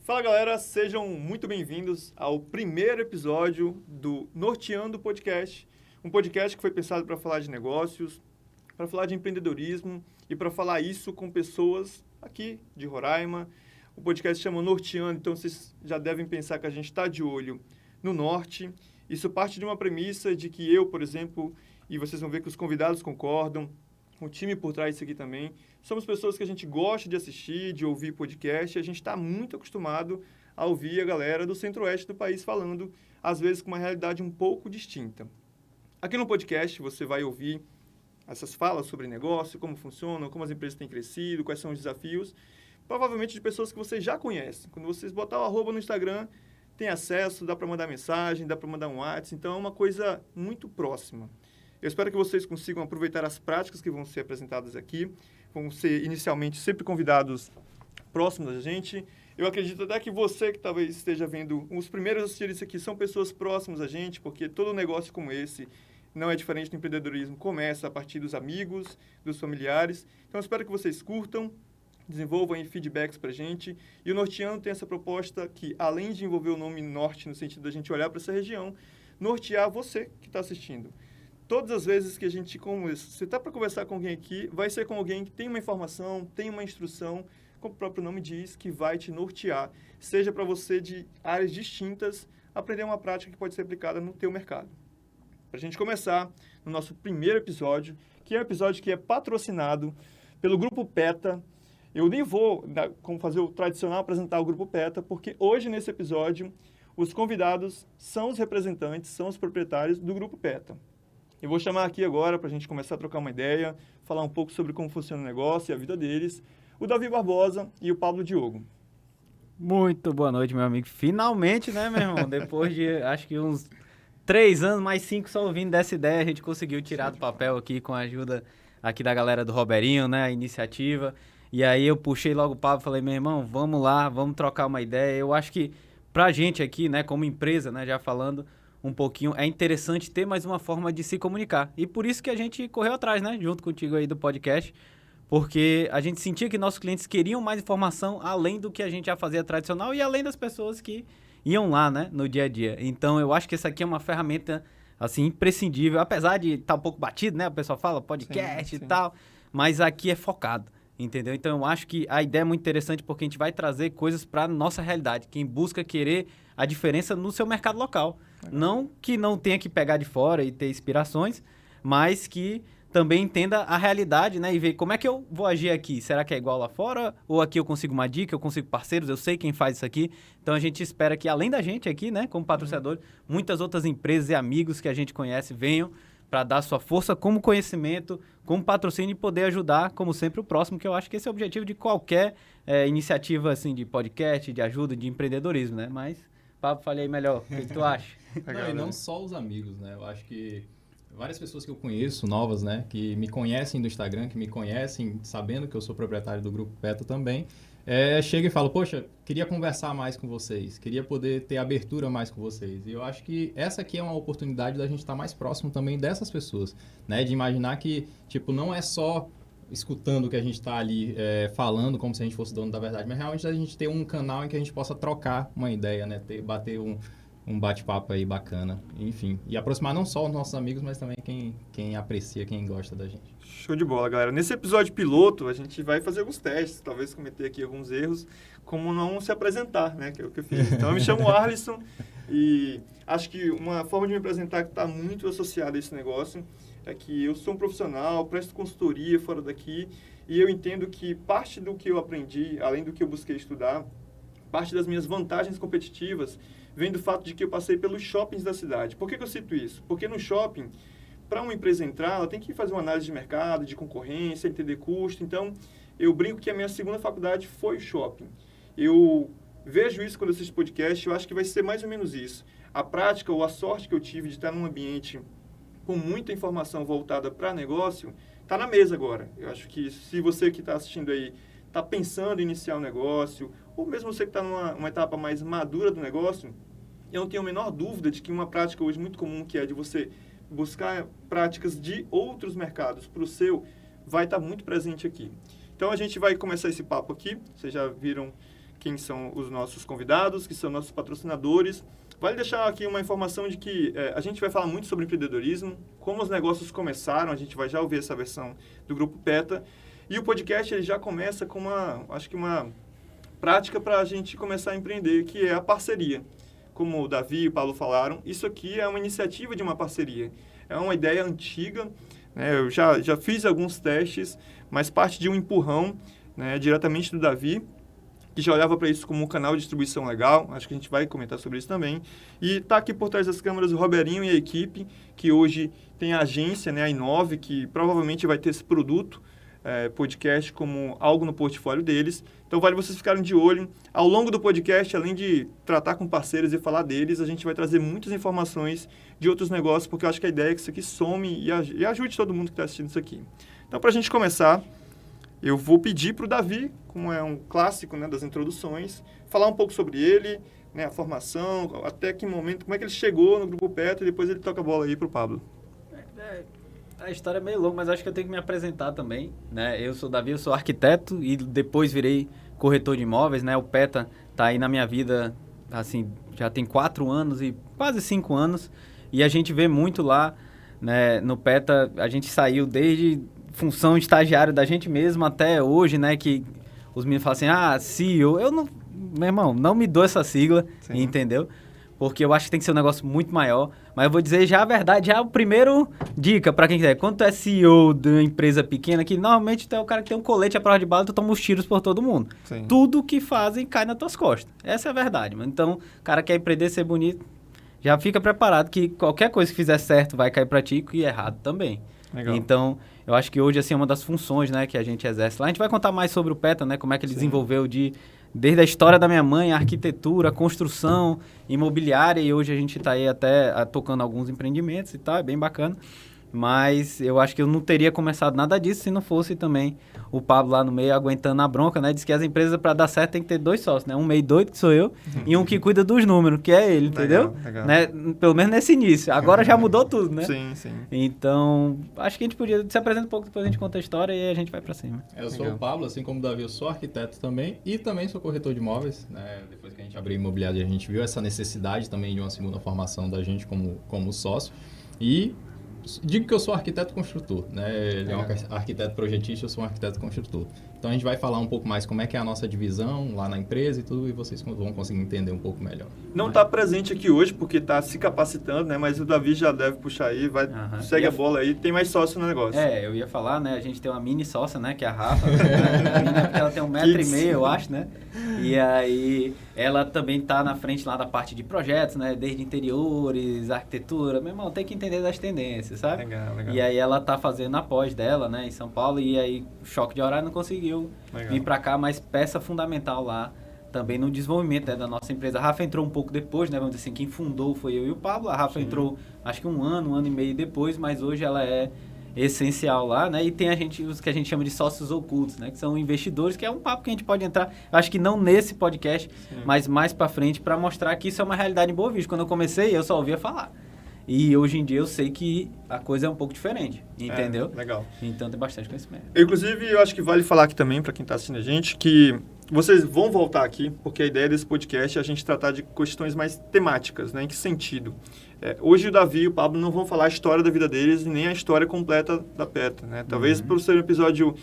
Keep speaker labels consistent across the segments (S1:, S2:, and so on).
S1: Fala galera, sejam muito bem-vindos ao primeiro episódio do Norteando Podcast, um podcast que foi pensado para falar de negócios, para falar de empreendedorismo e para falar isso com pessoas aqui de Roraima. O podcast chama Norteando, então vocês já devem pensar que a gente está de olho no norte. Isso parte de uma premissa de que eu, por exemplo, e vocês vão ver que os convidados concordam, o time por trás disso aqui também, somos pessoas que a gente gosta de assistir, de ouvir podcast, e a gente está muito acostumado a ouvir a galera do centro-oeste do país falando, às vezes com uma realidade um pouco distinta. Aqui no podcast você vai ouvir essas falas sobre negócio, como funcionam, como as empresas têm crescido, quais são os desafios, provavelmente de pessoas que vocês já conhecem. Quando vocês botar o arroba no Instagram, tem acesso, dá para mandar mensagem, dá para mandar um WhatsApp, então é uma coisa muito próxima. Eu espero que vocês consigam aproveitar as práticas que vão ser apresentadas aqui. Vão ser, inicialmente, sempre convidados próximos da gente. Eu acredito até que você que talvez esteja vendo, os primeiros a assistir isso aqui são pessoas próximas a gente, porque todo negócio como esse não é diferente do empreendedorismo. Começa a partir dos amigos, dos familiares. Então, eu espero que vocês curtam, desenvolvam aí feedbacks para a gente. E o Norteando tem essa proposta que, além de envolver o nome Norte, no sentido da gente olhar para essa região, nortear você que está assistindo. Todas as vezes que a gente, você está para conversar com alguém aqui, vai ser com alguém que tem uma informação, tem uma instrução, como o próprio nome diz, que vai te nortear. Seja para você de áreas distintas, aprender uma prática que pode ser aplicada no teu mercado. Para a gente começar no nosso primeiro episódio, que é um episódio que é patrocinado pelo Grupo PETA. Eu nem vou, como fazer o tradicional, apresentar o Grupo PETA, porque hoje, nesse episódio, os convidados são os representantes, são os proprietários do Grupo PETA. Eu vou chamar aqui agora para a gente começar a trocar uma ideia, falar um pouco sobre como funciona o negócio e a vida deles, o Davi Barbosa e o Pablo Diogo.
S2: Muito boa noite, meu amigo. Finalmente, né, meu irmão? Depois de, acho que uns 3 anos, mais 5 só ouvindo dessa ideia, a gente conseguiu tirar do papel aqui com a ajuda aqui da galera do Roberinho, né, a iniciativa. E aí eu puxei logo o Pablo e falei, meu irmão, vamos lá, vamos trocar uma ideia. Eu acho que pra gente aqui, né, como empresa, né, já falando um pouquinho, é interessante ter mais uma forma de se comunicar. E por isso que a gente correu atrás, né, junto contigo aí do podcast, porque a gente sentia que nossos clientes queriam mais informação além do que a gente já fazia tradicional e além das pessoas que iam lá, né, no dia a dia. Então, eu acho que essa aqui é uma ferramenta, assim, imprescindível, apesar de estar um pouco batido, né, o pessoal fala podcast
S1: sim.
S2: e tal, mas aqui é focado. Entendeu? Então, eu acho que a ideia é muito interessante porque a gente vai trazer coisas para a nossa realidade. Quem busca querer a diferença no seu mercado local. Não que não tenha que pegar de fora e ter inspirações, mas que também entenda a realidade, né? E ver como é que eu vou agir aqui. Será que é igual lá fora? Ou aqui eu consigo uma dica, eu consigo parceiros, eu sei quem faz isso aqui. Então, a gente espera que, além da gente aqui, né, como patrocinador, muitas outras empresas e amigos que a gente conhece venham para dar sua força como conhecimento, como patrocínio e poder ajudar, como sempre, o próximo, que eu acho que esse é o objetivo de qualquer iniciativa assim, de podcast, de ajuda, de empreendedorismo, né? Mas, Pablo, falei melhor. O que tu acha?
S3: Não, e não só os amigos, né? Eu acho que várias pessoas que eu conheço, novas, né? Que me conhecem do Instagram, que me conhecem sabendo que eu sou proprietário do Grupo PETA também, chega e fala, poxa, queria conversar mais com vocês, queria poder ter abertura mais com vocês. E eu acho que essa aqui é uma oportunidade da gente estar mais próximo também dessas pessoas, né? De imaginar que, tipo, não é só escutando o que a gente está ali falando, como se a gente fosse dono da verdade, mas realmente a gente ter um canal em que a gente possa trocar uma ideia, né? Bater um bate-papo aí bacana, enfim. E aproximar não só os nossos amigos, mas também quem aprecia, quem gosta da gente.
S1: Show de bola, galera. Nesse episódio piloto, a gente vai fazer alguns testes, talvez cometer aqui alguns erros, como não se apresentar, né? Que é o que eu fiz. Então, eu me chamo Arlisson e acho que uma forma de me apresentar que está muito associada a esse negócio é que eu sou um profissional, presto consultoria fora daqui e eu entendo que parte do que eu aprendi, além do que eu busquei estudar, parte das minhas vantagens competitivas vem do fato de que eu passei pelos shoppings da cidade. Por que eu cito isso? Porque no shopping, para uma empresa entrar, ela tem que fazer uma análise de mercado, de concorrência, entender custo. Então, eu brinco que a minha segunda faculdade foi o shopping. Eu vejo isso quando eu assisto podcast, eu acho que vai ser mais ou menos isso. A prática ou a sorte que eu tive de estar num ambiente com muita informação voltada para negócio, está na mesa agora. Eu acho que se você que está assistindo aí está pensando em iniciar um negócio, ou mesmo você que está numa etapa mais madura do negócio, eu não tenho a menor dúvida de que uma prática hoje muito comum, que é de você buscar práticas de outros mercados para o seu, vai estar muito presente aqui. Então, a gente vai começar esse papo aqui. Vocês já viram quem são os nossos convidados, que são nossos patrocinadores. Vale deixar aqui uma informação de que a gente vai falar muito sobre empreendedorismo, como os negócios começaram, a gente vai já ouvir essa versão do Grupo PETA. E o podcast ele já começa com uma prática para a gente começar a empreender, que é a parceria. Como o Davi e o Paulo falaram, isso aqui é uma iniciativa de uma parceria. É uma ideia antiga, né? Eu já fiz alguns testes, mas parte de um empurrão, né, diretamente do Davi, que já olhava para isso como um canal de distribuição legal. Acho que a gente vai comentar sobre isso também. E está aqui por trás das câmeras o Roberinho e a equipe, que hoje tem a agência, né, a Inove, que provavelmente vai ter esse produto, podcast, como algo no portfólio deles. Então, vale vocês ficarem de olho. Ao longo do podcast, além de tratar com parceiros e falar deles, a gente vai trazer muitas informações de outros negócios, porque eu acho que a ideia é que isso aqui some e ajude todo mundo que está assistindo isso aqui. Então, para a gente começar, eu vou pedir para o Davi, como é um clássico, né, das introduções, falar um pouco sobre ele, né, a formação, até que momento, como é que ele chegou no Grupo PETA, e depois ele toca a bola aí para o Pablo.
S2: A história é meio longa, mas acho que eu tenho que me apresentar também, né? Eu sou o Davi, eu sou arquiteto e depois virei corretor de imóveis, né? O PETA tá aí na minha vida, assim, já tem 4 anos e quase 5 anos, e a gente vê muito lá, né? No PETA, a gente saiu desde função de estagiário da gente mesmo até hoje, né? Que os meninos falam assim, CEO, eu não... Meu irmão, não me dou essa sigla, entendeu? Porque eu acho que tem que ser um negócio muito maior. Mas eu vou dizer já a verdade, já o primeiro dica para quem quiser. Quando tu é CEO de uma empresa pequena, que normalmente tu é o cara que tem um colete à prova de bala, tu toma os tiros por todo mundo.
S1: Sim.
S2: Tudo que fazem cai nas tuas costas. Essa é a verdade, mano. Então, o cara quer empreender, ser bonito, já fica preparado que qualquer coisa que fizer certo vai cair para ti e errado também.
S1: Legal.
S2: Então, eu acho que hoje, assim, é uma das funções, né, que a gente exerce lá. A gente vai contar mais sobre o PETA, né, como é que ele desenvolveu desde a história da minha mãe, a arquitetura, a construção imobiliária, e hoje a gente está aí até tocando alguns empreendimentos e tal, é bem bacana. Mas eu acho que eu não teria começado nada disso se não fosse também o Pablo lá no meio aguentando a bronca, né? Diz que as empresas, para dar certo, tem que ter 2 sócios, né? Um meio doido, que sou eu, e um que cuida dos números, que é ele, entendeu?
S1: Legal.
S2: Né? Pelo menos nesse início. Agora já mudou tudo, né?
S1: Sim.
S2: Então, acho que a gente podia se apresentar um pouco, depois a gente conta a história e a gente vai para cima.
S3: Eu sou o Pablo, assim como o Davi, eu sou arquiteto também e também sou corretor de imóveis, né? Depois que a gente abriu imobiliário, a gente viu essa necessidade também de uma segunda formação da gente como sócio. E digo que eu sou arquiteto construtor, né? Ele é um arquiteto projetista, eu sou um arquiteto construtor. Então a gente vai falar um pouco mais como é que é a nossa divisão lá na empresa e tudo, e vocês vão conseguir entender um pouco melhor.
S1: Não está presente aqui hoje porque está se capacitando, né? Mas o Davi já deve puxar aí, segue a bola aí, tem mais sócio no negócio.
S2: Eu ia falar, né? A gente tem uma mini sócia, né? Que é a Rafa, né? Porque ela tem 1,5 m, eu acho, né? E aí ela também tá na frente lá da parte de projetos, né? Desde interiores, arquitetura. Meu irmão, tem que entender das tendências, sabe?
S1: Legal.
S2: E aí ela tá fazendo a pós dela, né? Em São Paulo, e aí choque de horário não conseguiu vir para cá, mas peça fundamental lá também no desenvolvimento, né, da nossa empresa. A Rafa entrou um pouco depois, né? Vamos dizer assim, quem fundou foi eu e o Pablo. A Rafa entrou, acho que um ano e meio depois, mas hoje ela é essencial lá, né? E tem os que a gente chama de sócios ocultos, né? Que são investidores, que é um papo que a gente pode entrar, acho que não nesse podcast, mas mais para frente, para mostrar que isso é uma realidade em Boa Vista. Quando eu comecei, eu só ouvia falar. E hoje em dia eu sei que a coisa é um pouco diferente, entendeu?
S1: Legal.
S2: Então tem bastante conhecimento.
S1: Inclusive, eu acho que vale falar aqui também, para quem está assistindo a gente, que vocês vão voltar aqui, porque a ideia desse podcast é a gente tratar de questões mais temáticas, né? Em que sentido? Hoje o Davi e o Pablo não vão falar a história da vida deles e nem a história completa da PETA, né? Talvez por ser um episódio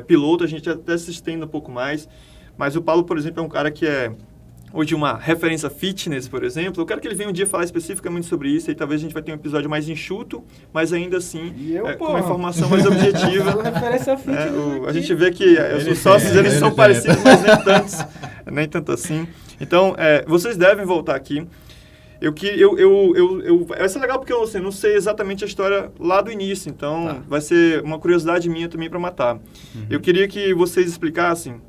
S1: piloto, a gente até se estenda um pouco mais, mas o Pablo, por exemplo, é um cara que é hoje uma referência fitness, por exemplo. Eu quero que ele venha um dia falar especificamente sobre isso, e talvez a gente vai ter um episódio mais enxuto, mas ainda assim, com uma informação mais objetiva.
S2: Referência fitness.
S1: A gente vê que os sócios, eles são parecidos, mas nem tanto assim. Então, vocês devem voltar aqui. Vai ser legal porque eu não sei exatamente a história lá do início, então vai ser uma curiosidade minha também para matar. Eu queria que vocês explicassem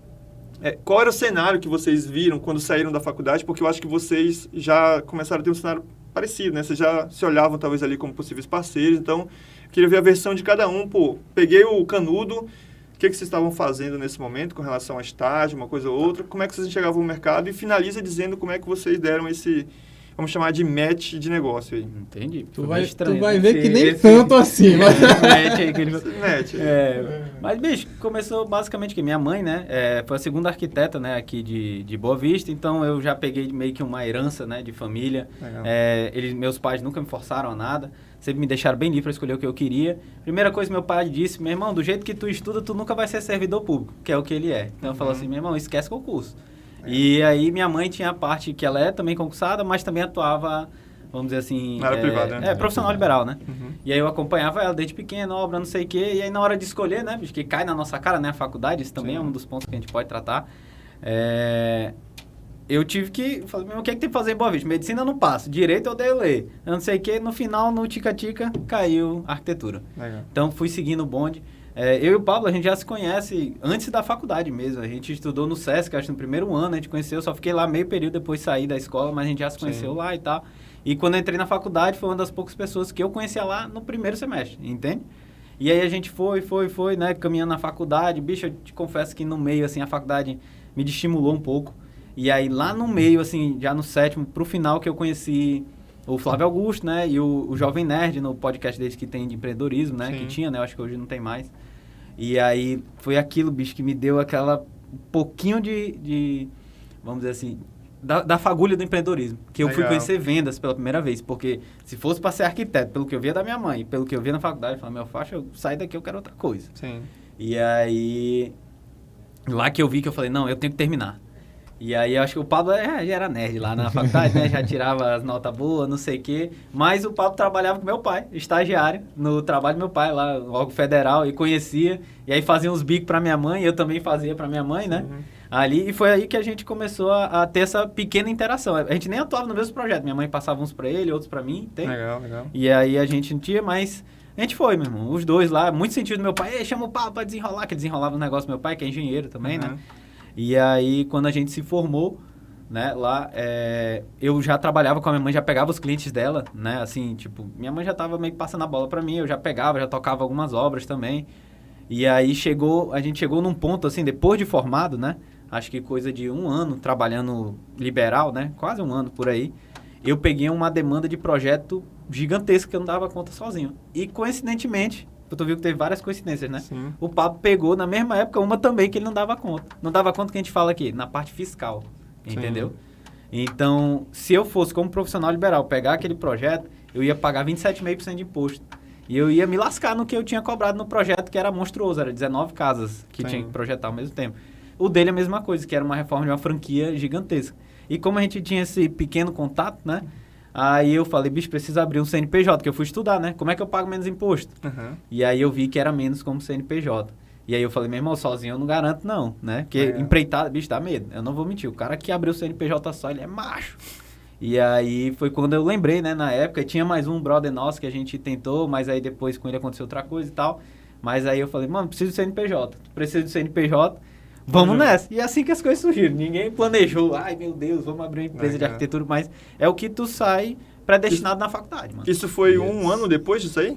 S1: qual era o cenário que vocês viram quando saíram da faculdade, porque eu acho que vocês já começaram a ter um cenário parecido, né? Vocês já se olhavam talvez ali como possíveis parceiros, então eu queria ver a versão de cada um. Peguei o canudo, o que vocês estavam fazendo nesse momento com relação a estágio, uma coisa ou outra, como é que vocês enxergavam o mercado, e finaliza dizendo como é que vocês deram esse vamos chamar de match de negócio aí.
S2: Entendi.
S3: Tu
S2: Foi
S3: vai,
S2: meio estranho,
S3: tu vai
S2: né?
S3: ver que nem
S2: Esse
S3: tanto assim. Mas...
S2: match aí que ele...
S1: Match.
S2: Mas, bicho, começou basicamente que minha mãe, né, foi a segunda arquiteta, né, aqui de Boa Vista, então eu já peguei meio que uma herança, né, de família.
S1: Legal.
S2: Meus pais nunca me forçaram a nada, sempre me deixaram bem livre para escolher o que eu queria. Primeira coisa que meu pai disse, meu irmão, do jeito que tu estuda, tu nunca vai ser servidor público, que é o que ele é. Então, falou assim, meu irmão, esquece concurso. E aí minha mãe tinha a parte que ela é também concursada, mas também atuava, vamos dizer assim...
S1: Na área privada, né?
S2: Profissional liberal, né?
S1: Uhum.
S2: E aí eu acompanhava ela desde pequena, obra, não sei o quê. E aí na hora de escolher, né, bicho, que cai na nossa cara, né, a faculdade, isso também
S1: Sim.
S2: é um dos pontos que a gente pode tratar. Eu tive que... Falei, meu, o que é que tem que fazer em Boa Vista? Medicina eu não passo, direito eu odeio ler. Eu não sei o quê, no final, no tica-tica, caiu arquitetura.
S1: Legal.
S2: Então fui seguindo o bonde. Eu e o Pablo, a gente já se conhece antes da faculdade mesmo. A gente estudou no SESC, acho que no primeiro ano a gente conheceu. Só fiquei lá meio período depois de sair da escola, mas a gente já se conheceu lá e tal. E quando eu entrei na faculdade, foi uma das poucas pessoas que eu conhecia lá no primeiro semestre, entende? E aí a gente foi, né, caminhando na faculdade. Bicho, eu te confesso que no meio, assim, a faculdade me desestimulou um pouco. E aí lá no meio, assim, já no sétimo, pro final que eu conheci o Flávio Augusto, né, e o Jovem Nerd, no podcast deles que tem de empreendedorismo, né,
S1: Sim.
S2: que tinha, né, eu acho que hoje não tem mais. E aí foi aquilo, bicho, que me deu aquela pouquinho de vamos dizer assim, da fagulha do empreendedorismo. Que eu fui
S1: Legal.
S2: conhecer vendas pela primeira vez. Porque se fosse para ser arquiteto, pelo que eu via da minha mãe, pelo que eu via na faculdade, eu falei, meu faixa, eu saio daqui, eu quero outra coisa.
S1: Sim.
S2: E aí, lá que eu vi que eu falei, não, eu tenho que terminar. E aí, eu acho que o Pablo já era nerd lá na faculdade, né? Já tirava as notas boas, não sei o quê. Mas o Pablo trabalhava com meu pai, estagiário, no trabalho do meu pai lá, no órgão federal, e conhecia. E aí fazia uns bicos pra minha mãe, eu também fazia pra minha mãe, né?
S1: Uhum.
S2: Ali, e foi aí que a gente começou a ter essa pequena interação. A gente nem atuava no mesmo projeto. Minha mãe passava uns pra ele, outros pra mim, tem.
S1: Legal.
S2: E aí a gente não tinha, mas a gente foi, meu irmão. Os dois lá, muito sentido do meu pai. Ei, chama o Pablo pra desenrolar, que desenrolava um negócio do meu pai, que é engenheiro também, né?
S1: Uhum.
S2: E aí, quando a gente se formou, né, lá, eu já trabalhava com a minha mãe, já pegava os clientes dela, né, assim, tipo, minha mãe já tava meio que passando a bola pra mim, eu já pegava, já tocava algumas obras também. E aí a gente chegou num ponto, assim, depois de formado, né, acho que coisa de 1 ano trabalhando liberal, né, quase 1 ano por aí, eu peguei uma demanda de projeto gigantesca que eu não dava conta sozinho. E, coincidentemente, tu viu que teve várias coincidências, né?
S1: Sim.
S2: O Pablo pegou, na mesma época, uma também que ele não dava conta. Não dava conta que a gente fala aqui, na parte fiscal, entendeu? Então, se eu fosse como profissional liberal pegar aquele projeto, eu ia pagar 27,5% de imposto. E eu ia me lascar no que eu tinha cobrado no projeto, que era monstruoso, era 19 casas que
S1: Sim.
S2: tinha que projetar ao mesmo tempo. O dele é a mesma coisa, que era uma reforma de uma franquia gigantesca. E como a gente tinha esse pequeno contato, né? Aí eu falei, bicho, precisa abrir um CNPJ, que eu fui estudar, né? Como é que eu pago menos imposto?
S1: Uhum.
S2: E aí eu vi que era menos como CNPJ. E aí eu falei, meu irmão, sozinho eu não garanto não, né? Porque empreitada, bicho, dá medo. Eu não vou mentir, o cara que abriu o CNPJ só, ele é macho. E aí foi quando eu lembrei, né? Na época, tinha mais um brother nosso que a gente tentou, mas aí depois com ele aconteceu outra coisa e tal. Mas aí eu falei, mano, preciso do CNPJ. Preciso do CNPJ, vamos nessa. E é assim que as coisas surgiram. Ninguém planejou, ai meu Deus, vamos abrir uma empresa de arquitetura, mas é o que tu sai predestinado na faculdade, mano.
S1: Isso foi
S3: Yes.
S1: 1 ano depois disso aí?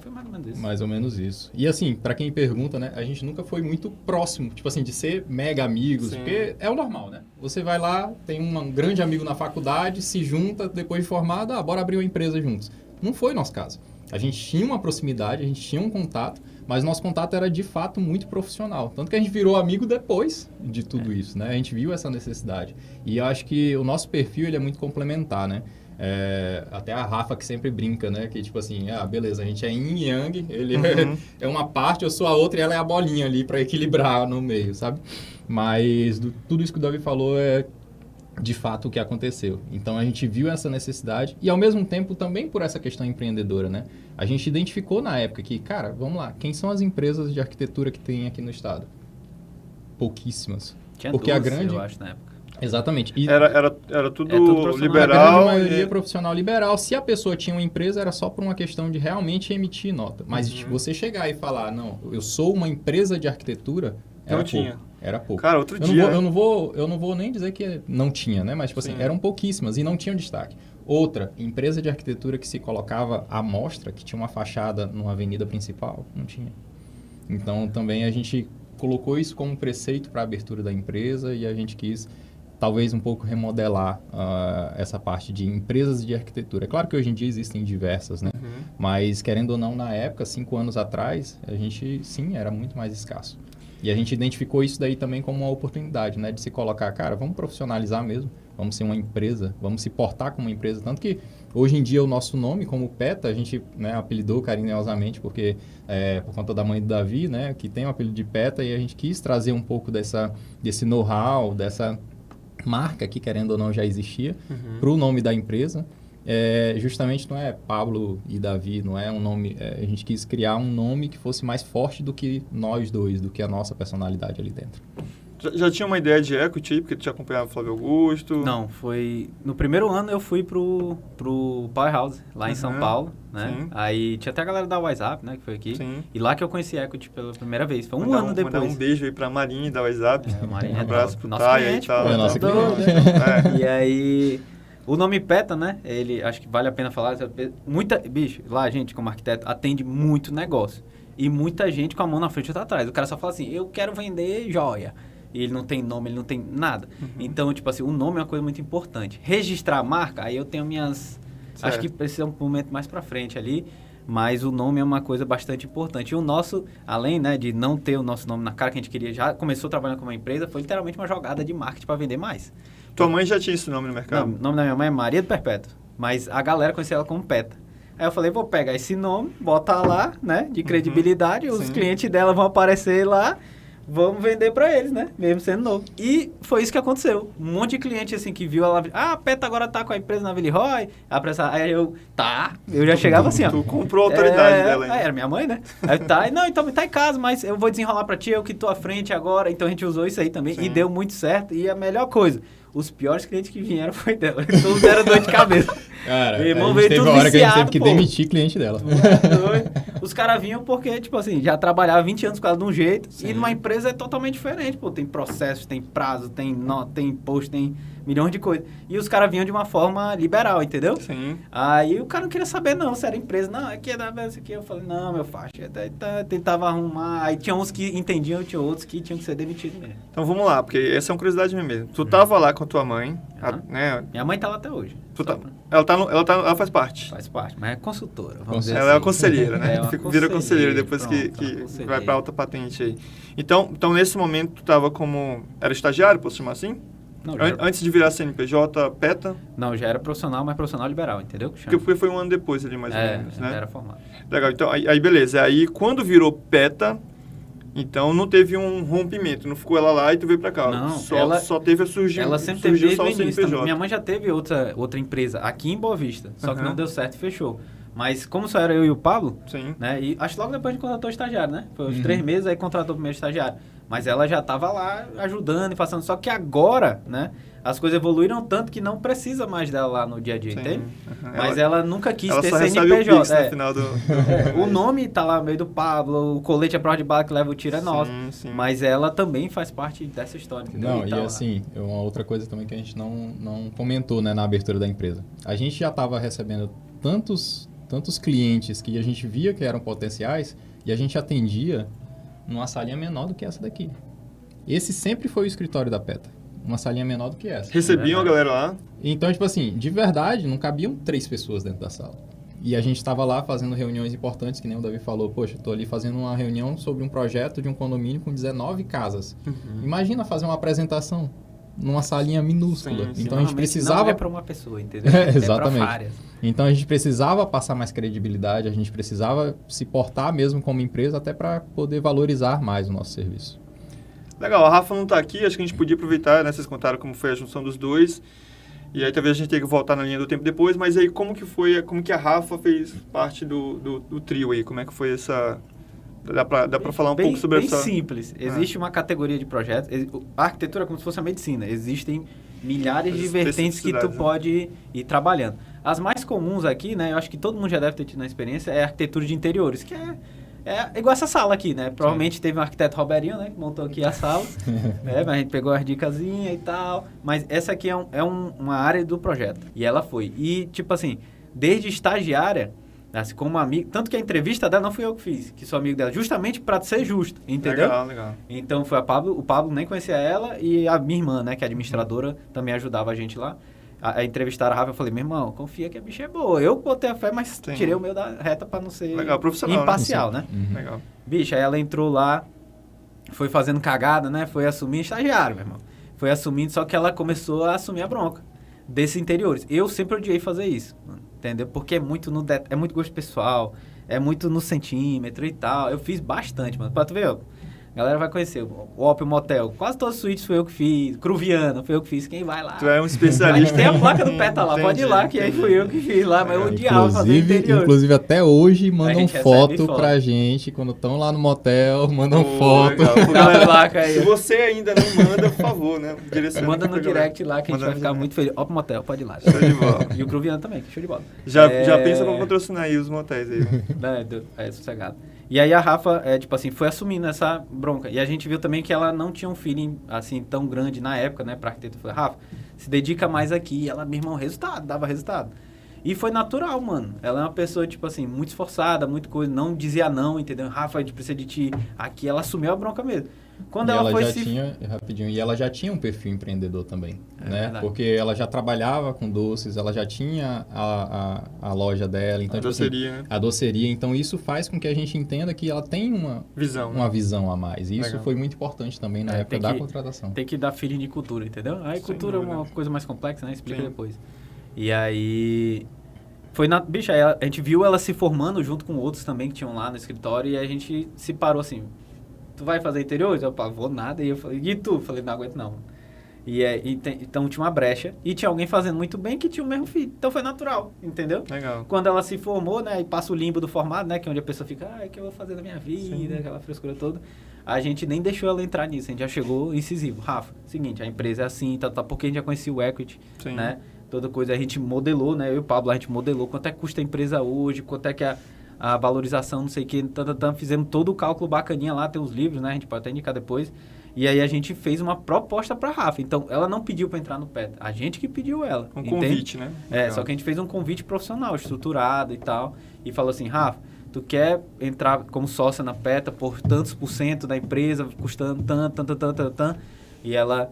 S2: Foi mais ou menos isso.
S3: Mais ou menos isso. E assim, pra quem pergunta, né, a gente nunca foi muito próximo, tipo assim, de ser mega amigos,
S1: Sim.
S3: porque é o normal, né? Você vai lá, tem um grande amigo na faculdade, se junta, depois de formado, bora abrir uma empresa juntos. Não foi o nosso caso. A gente tinha uma proximidade, a gente tinha um contato, mas nosso contato era de fato muito profissional. Tanto que a gente virou amigo depois de tudo isso, né? A gente viu essa necessidade. E eu acho que o nosso perfil ele é muito complementar, né? Até a Rafa que sempre brinca, né? Que tipo assim, beleza, a gente é yin e yang, ele é uma parte, eu sou a outra e ela é a bolinha ali para equilibrar no meio, sabe? Mas tudo isso que o Davi falou é de fato o que aconteceu. Então a gente viu essa necessidade e ao mesmo tempo também por essa questão empreendedora, né? A gente identificou na época que, cara, vamos lá, quem são as empresas de arquitetura que tem aqui no estado? Pouquíssimas.
S2: Tinha
S3: Porque
S2: 12,
S3: a grande...
S2: eu acho, na época.
S3: Exatamente. E
S1: Era tudo
S2: profissional.
S3: a
S1: liberal.
S3: grande maioria profissional liberal. Se a pessoa tinha uma empresa, era só por uma questão de realmente emitir nota. Mas você chegar e falar, não, eu sou uma empresa de arquitetura, era
S1: Não
S3: pouco.
S1: tinha.
S3: Era pouco.
S1: Cara, outro
S3: Eu
S1: dia...
S3: não vou nem dizer que não tinha, né? Mas, tipo assim,
S1: Sim.
S3: eram pouquíssimas e não tinham destaque. Outra, empresa de arquitetura que se colocava à mostra, que tinha uma fachada numa avenida principal, não tinha. Então, também a gente colocou isso como preceito para a abertura da empresa e a gente quis talvez um pouco remodelar essa parte de empresas de arquitetura. É claro que hoje em dia existem diversas, né? Mas, querendo ou não, na época, 5 anos atrás, a gente, sim, era muito mais escasso. E a gente identificou isso daí também como uma oportunidade, né? De se colocar, cara, vamos profissionalizar mesmo, vamos ser uma empresa, vamos se portar como uma empresa. Tanto que, hoje em dia, o nosso nome, como PETA, a gente, né, apelidou carinhosamente, porque por conta da mãe do Davi, né? Que tem o apelido de PETA, e a gente quis trazer um pouco desse know-how, dessa marca que, querendo ou não, já existia, para o nome da empresa. Justamente não é Pablo e Davi, não é um nome... a gente quis criar um nome que fosse mais forte do que nós dois, do que a nossa personalidade ali dentro.
S1: Já tinha uma ideia de equity, porque tu tinha acompanhado o Flávio Augusto?
S2: Não, foi... No primeiro ano eu fui pro Powerhouse, lá em São Paulo, né?
S1: Sim.
S2: Aí tinha até a galera da WhatsApp, né, que foi aqui.
S1: Sim.
S2: E lá que eu conheci equity pela primeira vez. Foi um ano depois.
S1: Mandar um beijo aí pra Marinha da WhatsApp.
S2: Marinha
S1: um abraço pro
S2: nosso
S1: Taia
S2: cliente,
S1: e tal.
S2: pô,
S3: nosso
S2: cliente. E aí... O nome PETA, né? Ele, acho que vale a pena falar. Bicho, lá, gente, como arquiteto, atende muito negócio. E muita gente com a mão na frente e outra atrás. O cara só fala assim, eu quero vender joia. E ele não tem nome, ele não tem nada. Então, tipo assim, o nome é uma coisa muito importante. Registrar a marca, aí eu tenho minhas...
S1: Certo.
S2: Acho que precisa um momento mais pra frente ali. Mas o nome é uma coisa bastante importante. E o nosso, além, né, de não ter o nosso nome na cara que a gente queria, já começou trabalhando com uma empresa, foi literalmente uma jogada de marketing para vender mais.
S1: Tua mãe já tinha esse nome no mercado?
S2: Não, o nome da minha mãe é Maria do Perpétuo, mas a galera conhecia ela como PETA. Aí eu falei, vou pegar esse nome, botar lá, né, de credibilidade, os clientes dela vão aparecer lá, vamos vender pra eles, né, mesmo sendo novo. E foi isso que aconteceu. Um monte de cliente, assim, que viu ela, a PETA agora tá com a empresa na Villeroy, aí eu já chegava assim, ó.
S1: Tu comprou a autoridade dela ainda.
S2: Era minha mãe, né? Aí não, então tá em casa, mas eu vou desenrolar pra ti, eu que tô à frente agora. Então a gente usou isso aí também e deu muito certo. E a melhor coisa, os piores clientes que vieram foi dela. Todos deram dor de cabeça.
S3: Cara,
S2: Meu irmão
S3: a gente
S2: veio
S3: teve
S2: tudo
S3: uma hora que a gente
S2: viciado,
S3: teve que
S2: pô.
S3: demitir cliente dela.
S2: Os caras vinham porque, tipo assim, já trabalhava 20 anos com ela de um jeito. E numa empresa é totalmente diferente, pô. Tem processos, tem prazo, tem nota, tem imposto, tem milhões de coisas. E os caras vinham de uma forma liberal, entendeu?
S1: Sim.
S2: Aí o cara não queria saber, não, se era empresa. Não, aqui é da vez aqui. Eu falei, não, meu faixa. Tentava arrumar. Aí tinha uns que entendiam, tinha outros que tinham que ser demitidos mesmo.
S1: Então vamos lá, porque essa é uma curiosidade minha mesmo. Tu tava lá com a tua mãe, né?
S2: Minha mãe tá lá até hoje.
S1: Ela faz parte.
S2: Faz parte, mas é consultora. Vamos dizer
S1: Ela é
S2: assim.
S1: uma conselheira, né?
S2: É uma
S1: Vira conselheira depois
S2: pronto,
S1: que
S2: uma conselheira.
S1: vai pra alta patente aí. Então, nesse momento, tu tava como... Era estagiário, posso chamar assim?
S2: Não,
S1: Antes de virar CNPJ, PETA?
S2: Não, já era profissional, mas profissional liberal, entendeu? Que chama?
S1: Porque foi um ano depois ali, mais ou menos, né?
S2: Já era formado.
S1: Legal, então, aí beleza. Aí, quando virou PETA, então não teve um rompimento. Não ficou ela lá e tu veio pra cá.
S2: Não,
S1: só teve a surgir.
S2: Ela sempre teve desde
S1: só
S2: o
S1: o
S2: início.
S1: CNPJ.
S2: Minha mãe já teve outra empresa aqui em Boa Vista, só que não deu certo e fechou. Mas como só era eu e o Pablo,
S1: Sim.
S2: né? E acho que logo depois a gente contratou o estagiário, né? Foi uns 3 meses, aí contratou o primeiro estagiário. Mas ela já estava lá ajudando e passando. Só que agora, né? As coisas evoluíram tanto que não precisa mais dela lá no dia a dia,
S1: Sim.
S2: entende? Mas ela nunca quis
S1: Ela
S2: ter
S1: só recebe o
S2: CNPJ.
S1: Pix no final do...
S2: O nome tá lá no meio do Pablo, o colete à prova de bala que leva o tiro é nosso.
S1: Sim.
S2: Mas ela também faz parte dessa história, entendeu?
S3: Não,
S2: E
S3: e
S2: tá lá.
S3: assim, uma outra coisa também que a gente não comentou, né, na abertura da empresa. A gente já estava recebendo tantos clientes que a gente via que eram potenciais e a gente atendia numa salinha menor do que essa daqui. Esse sempre foi o escritório da PETA. Uma salinha menor do que essa.
S1: Recebiam a galera lá?
S3: Então, tipo assim, de verdade, não cabiam 3 pessoas dentro da sala. E a gente estava lá fazendo reuniões importantes, que nem o Davi falou. Poxa, tô ali fazendo uma reunião sobre um projeto de um condomínio com 19 casas. Imagina fazer uma apresentação numa salinha minúscula.
S1: Sim,
S3: então a gente precisava...
S2: Não é para uma pessoa, entendeu?
S3: Exatamente.
S2: É para várias.
S3: Então a gente precisava passar mais credibilidade, a gente precisava se portar mesmo como empresa até para poder valorizar mais o nosso serviço.
S1: Legal, a Rafa não está aqui, acho que a gente podia aproveitar, né? Vocês contaram como foi a junção dos dois. E aí talvez a gente tenha que voltar na linha do tempo depois, mas aí como que a Rafa fez parte do trio aí? Como é que foi essa... Dá para falar um pouco sobre essa...
S2: Bem simples. Existe uma categoria de projetos. A arquitetura é como se fosse a medicina. Existem milhares de vertentes que tu pode ir trabalhando. As mais comuns aqui, né? Eu acho que todo mundo já deve ter tido na experiência, é a arquitetura de interiores, que é igual essa sala aqui, né? Provavelmente teve um arquiteto Roberinho, né? Que montou aqui a sala. Mas a gente pegou as dicasinhas e tal. Mas essa aqui uma área do projeto. E ela foi. E, tipo assim, desde estagiária, assim, como amigo. Tanto que a entrevista dela não fui eu que fiz, que sou amigo dela, justamente para ser justo, entendeu?
S1: Legal.
S2: Então foi o Pablo nem conhecia ela e a minha irmã, né, que é administradora, também ajudava a gente lá. A entrevistar a Rafa, eu falei, meu irmão, confia que a bicha é boa. Eu botei a fé, mas tirei o meu da reta para não ser
S1: profissional,
S2: imparcial, né?
S1: Legal.
S2: Bicha, aí ela entrou lá, foi fazendo cagada, né? Foi assumindo estagiário, meu irmão. Foi assumindo, só que ela começou a assumir a bronca desses interiores. Eu sempre odiei fazer isso, mano, entendeu? Porque é muito é muito gosto pessoal, é muito no centímetro e tal. Eu fiz bastante, mano. Pra tu ver, ó, a galera vai conhecer. O Opel Motel, quase todos os suítes foi eu que fiz. Cruviana, foi eu que fiz. Quem vai lá?
S1: Tu é um especialista.
S2: Tem a placa do PETA lá, pode ir lá, que aí fui eu que fiz lá, mas eu odiava fazer interior.
S3: Inclusive, até hoje, mandam foto pra gente, quando estão lá no motel, mandam foto.
S2: Placa aí.
S1: Se você ainda não manda, por favor, né?
S2: Manda no direct lá, que a gente vai ficar muito feliz. Opel Motel, pode ir lá.
S1: Show de bola.
S2: E o Cruviana também, que show de bola.
S1: Já pensa pra patrocinar aí os motéis aí.
S2: É sossegado. E aí a Rafa, tipo assim, foi assumindo essa bronca. E a gente viu também que ela não tinha um feeling, assim, tão grande na época, né, pra arquiteto. Eu falei, Rafa, se dedica mais aqui. E ela, meu irmão, dava resultado. E foi natural, mano. Ela é uma pessoa, tipo assim, muito esforçada, muito coisa, não dizia não, entendeu? Rafa, a gente precisa de ti. Aqui ela assumiu a bronca mesmo. Quando ela foi
S3: e ela já tinha um perfil empreendedor também, né?
S2: Verdade.
S3: Porque ela já trabalhava com doces, ela já tinha a loja dela, então
S1: a doceria, né?
S3: A doceria, então isso faz com que a gente entenda que ela tem uma visão a mais. E isso foi muito importante também na época da contratação.
S2: Tem que dar feeling de cultura, entendeu? Aí cultura é uma coisa mais complexa, né? Explica depois. E aí bicha, a gente viu ela se formando junto com outros também que tinham lá no escritório e a gente se parou assim. Tu vai fazer interiores? Eu falei, vou nada. E eu falei, e tu? Eu falei, não aguento não. Então tinha uma brecha e tinha alguém fazendo muito bem que tinha o mesmo filho. Então foi natural, entendeu?
S1: Legal.
S2: Quando ela se formou, né, e passa o limbo do formado, né, que é onde a pessoa fica, o que eu vou fazer da minha vida, aquela frescura toda. A gente nem deixou ela entrar nisso, a gente já chegou incisivo. Rafa, seguinte, a empresa é assim, porque a gente já conhecia o equity, né? Toda coisa a gente modelou, né? Eu e o Pablo, a gente modelou quanto é que custa a empresa hoje, quanto é que a valorização, não sei o que, fizemos todo o cálculo bacaninha lá, tem os livros, né? A gente pode até indicar depois. E aí a gente fez uma proposta para a Rafa. Então, ela não pediu para entrar no PETA, a gente que pediu ela.
S1: Convite, né?
S2: Só que a gente fez um convite profissional, estruturado e tal. E falou assim, Rafa, tu quer entrar como sócia na PETA por tantos % da empresa, custando tanto. E ela